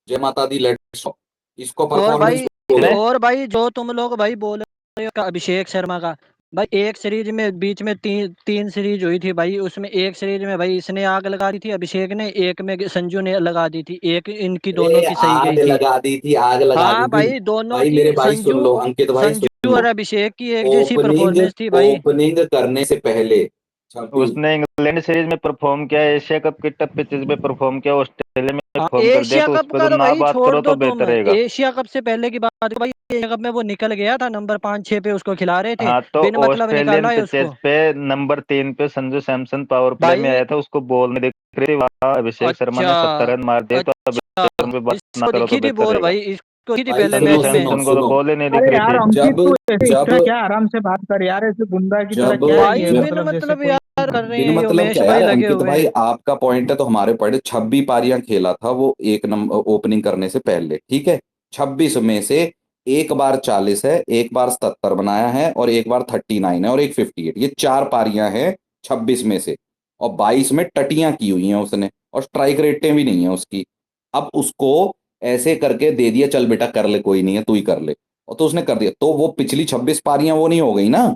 Speaker 1: जय माता दी, लेट्स गो। इसको
Speaker 10: और
Speaker 1: परफॉर्मेंस
Speaker 10: भाई
Speaker 1: बोलो।
Speaker 10: और भाई जो तुम लोग भाई बोल रहे हो का अभिषेक शर्मा का, भाई एक सीरीज में बीच में तीन सीरीज हुई थी भाई, उसमें एक सीरीज में भाई इसने आग लगा दी थी अभिषेक ने, एक में संजू ने लगा दी थी, एक इनकी दोनों
Speaker 1: अरे
Speaker 10: की सही गई
Speaker 1: आग
Speaker 10: थी।
Speaker 1: लगा दी थी, आग लगा दी
Speaker 10: हाँ
Speaker 1: थी।
Speaker 10: भाई दोनों
Speaker 1: भाई
Speaker 10: की
Speaker 1: मेरे भाई सुन
Speaker 10: संजू
Speaker 1: लो, अंकित भाई सुन
Speaker 10: संजू और
Speaker 1: लो।
Speaker 10: अभिषेक की एक जैसी
Speaker 1: ओपनिंग
Speaker 10: परफॉर्मेंस थी भाई।
Speaker 1: ओपनिंग करने से पहले 26
Speaker 11: उसने इंग्लैंड सीरीज में परफॉर्म किया, एशिया कप की टफ पिचेस पे परफॉर्म किया, ऑस्ट्रेलिया में
Speaker 10: हाँ,
Speaker 11: परफॉर्म कर दिया,
Speaker 10: एशिया
Speaker 11: तो उस
Speaker 10: कप
Speaker 11: पर
Speaker 10: का
Speaker 11: तो
Speaker 10: तो
Speaker 11: ना
Speaker 10: भाई
Speaker 11: बात
Speaker 10: छोड़
Speaker 11: करो
Speaker 10: दो
Speaker 11: तो
Speaker 10: तुम।
Speaker 11: बेहतर रहेगा।
Speaker 10: एशिया कप से पहले की बात करो भाई, एशिया कप में वो निकल गया था, नंबर 5-6 पे उसको खिला रहे थे,
Speaker 11: हाँ, तो
Speaker 10: बिन मतलब
Speaker 11: ऑस्ट्रेलियन
Speaker 10: निकाला है
Speaker 11: पिचेस
Speaker 10: उसको
Speaker 11: पे नंबर 3 पे संजू सैमसन पावर प्ले में
Speaker 10: भाई।
Speaker 11: आया था, उसको बॉल में दिख रही थी, वहां अभिषेक शर्मा
Speaker 10: अच्छा
Speaker 11: ने 70 रन मार दिए, तो
Speaker 10: अच्छा,
Speaker 11: अभिषेक शर्मा पे बात ना
Speaker 10: इसको
Speaker 11: करो तो
Speaker 10: दिखी थी
Speaker 11: बेहतर
Speaker 10: बॉल
Speaker 11: रहेगा।
Speaker 10: भाई, इसको दिखी थी
Speaker 1: भाई
Speaker 10: पहले
Speaker 1: सुनो
Speaker 11: संजू
Speaker 10: मैच में।
Speaker 1: सुनो
Speaker 11: सैमसन को तो
Speaker 1: सुनो।
Speaker 11: बॉल ही नहीं दिख
Speaker 12: अरे
Speaker 11: रही
Speaker 12: यार
Speaker 11: थी।
Speaker 12: अंकित,
Speaker 1: जब
Speaker 12: तू ऐसे इस
Speaker 1: जब
Speaker 12: तरह क्या आराम से बात कर यार, ऐसे गुंडा की तरह
Speaker 1: जब
Speaker 12: क्या है ये,
Speaker 10: भाई बिन
Speaker 12: मतलब जैसे
Speaker 10: मतलब
Speaker 12: कोई
Speaker 10: यार कर रहे
Speaker 1: बिन
Speaker 10: हैं, ये
Speaker 1: मतलब
Speaker 10: उमेश
Speaker 1: क्या
Speaker 10: भाई
Speaker 1: यार,
Speaker 10: लगे
Speaker 1: अंकित
Speaker 10: हुए
Speaker 1: भाई
Speaker 10: हैं।
Speaker 1: आपका पॉइंट है तो हमारे पॉइंट है। 26 पारियां खेला था वो एक नंबर ओपनिंग करने से पहले, ठीक है। 26 में से एक बार 40 है, एक बार 77 बनाया है, और एक बार 39 है, और एक 58। ये 4 पारियां हैं 26 में से। और 22 में टटियां की हुई हैं उसने, और स्ट्राइक रेटें भी नहीं है उसकी। अब उसको ऐसे करके दे दिया, चल बेटा कर ले, कोई नहीं है, तू ही कर ले। और तो उसने कर दिया, तो वो पिछली 26 पारियां वो नहीं हो गई ना।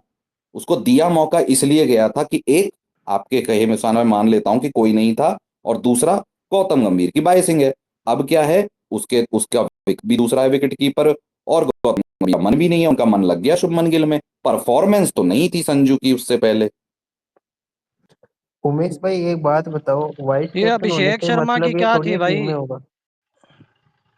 Speaker 1: उसको दिया मौका इसलिए गया था कि एक, आपके कहे मिसाल में मान लेता हूं कि कोई नहीं था, और दूसरा गौतम गंभीर की बायसिंग है। अब क्या है, उसके उसका भी दूसरा है विकेट कीपर, और गौतम गंभीर का मन भी नहीं है, उनका मन लग गया शुभमन गिल में। परफॉर्मेंस तो नहीं थी संजू की उससे पहले।
Speaker 9: उमेश भाई एक बात बताओ, वाइस
Speaker 10: ये
Speaker 9: कैप्टन होने
Speaker 10: अभिषेक
Speaker 9: से
Speaker 10: शर्मा की
Speaker 9: मतलब ये
Speaker 10: क्या
Speaker 9: थोड़ी
Speaker 10: थी
Speaker 9: है टीम में
Speaker 10: भाई।
Speaker 9: होगा।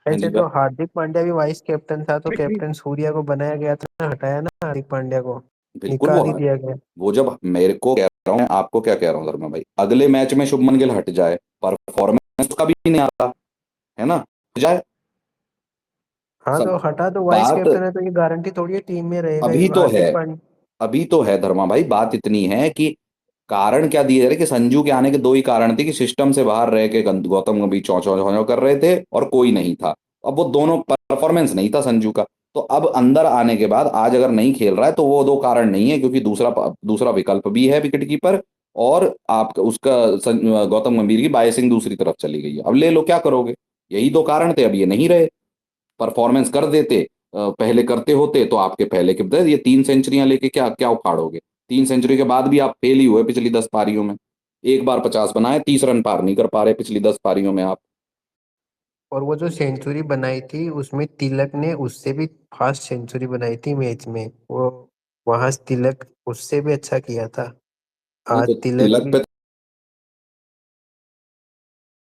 Speaker 1: हाँ
Speaker 9: ऐसे
Speaker 1: जी
Speaker 9: तो हार्दिक पांड्या भी वाइस कैप्टन था, तो
Speaker 12: भाई।
Speaker 9: कैप्टन सूर्या को बनाया गया था, हटाया ना हार्दिक पांड्या को,
Speaker 1: बिल्कुल।
Speaker 9: निकाल ही दिया गया।
Speaker 1: वो जब मेरे को कह रहा हूँ, मैं आपको क्या कह रहा हूँ धर्मा भाई, अगले मैच में शुभमन गिल हट जाए, परफॉर्मेंस का भी नहीं आता है ना, हट जाए।
Speaker 9: हाँ
Speaker 1: सब
Speaker 9: तो हटा दो, वाइस
Speaker 1: बात
Speaker 9: कैप्टन है तो ये गारंटी थोड़ी है टीम में रहेगा ही
Speaker 1: अभी तो है,
Speaker 9: हार्दिक पांड्या।
Speaker 1: अभी तो है धर्मा भाई। बात इतनी है कि कारण क्या दिए जा रहे कि संजू के आने के दो ही कारण थे, कि सिस्टम से बाहर रह के गौतम गंभीर चौ चौ चौ चौ कर रहे थे, और कोई नहीं था। अब वो दोनों परफॉर्मेंस नहीं था संजू का। तो अब अंदर आने के बाद आज अगर नहीं खेल रहा है, तो वो दो कारण नहीं है, क्योंकि दूसरा दूसरा विकल्प भी है विकेट कीपर, और आप उसका गौतम गंभीर की बायसिंग दूसरी तरफ चली गई है। अब ले लो, क्या करोगे। यही दो कारण थे, अब ये नहीं रहे। परफॉर्मेंस कर देते, पहले करते होते, तो आपके पहले के बजाय ये 3 सेंचुरियां लेके क्या क्या उखाड़ोगे। 3 सेंचुरी के बाद भी आप फेल ही हुए पिछली 10 पारियों में। एक बार 50 बनाए, 30 रन पार नहीं कर पा रहे पिछली 10 पारियों में आप।
Speaker 9: और वो जो सेंचुरी बनाई थी उसमें तिलक ने उससे भी फास्ट सेंचुरी बनाई थी मैच में, वो वहां तिलक उससे भी अच्छा किया था।
Speaker 1: नहीं
Speaker 9: आज
Speaker 1: तो
Speaker 9: तिलक
Speaker 1: तिलक
Speaker 9: भी।
Speaker 1: पे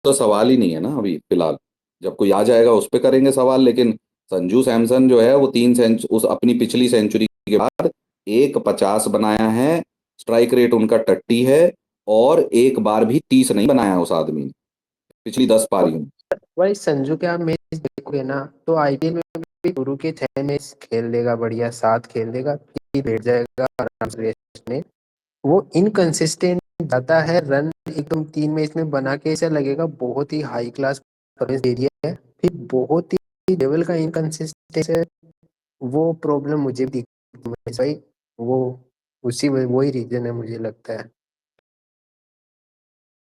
Speaker 1: तो सवाल ही नहीं है ना अभी फिलहाल। जब कोई आ जाएगा उस पे करेंगे सवाल, लेकिन संजू सैमसन जो है वो 3 उस अपनी पिछली सेंचुरी के बाद एक 50 बनाया है। स्ट्राइक रेट उनका 30 है, और एक बार भी 30 नहीं बनाया उस आदमी ने पिछली 10 पारियों में।
Speaker 9: भाई संजू के आप मैच देखोगे ना, तो आईपीएल में भी गुरु के 6 मैच खेल लेगा, बढ़िया 7 खेल लेगा, फिर बैठ जाएगा आराम से रेस्ट में। वो इनकंसिस्टेंट जाता है रन, एकदम 3 मैच में बना के ऐसा लगेगा बहुत ही हाई क्लास परफॉर्मेंस दे रही है, फिर बहुत ही लेवल का इनकंसिस्टेंट है। वो प्रॉब्लम मुझे भी दिखती है भाई, वो वही रीजन है मुझे लगता है।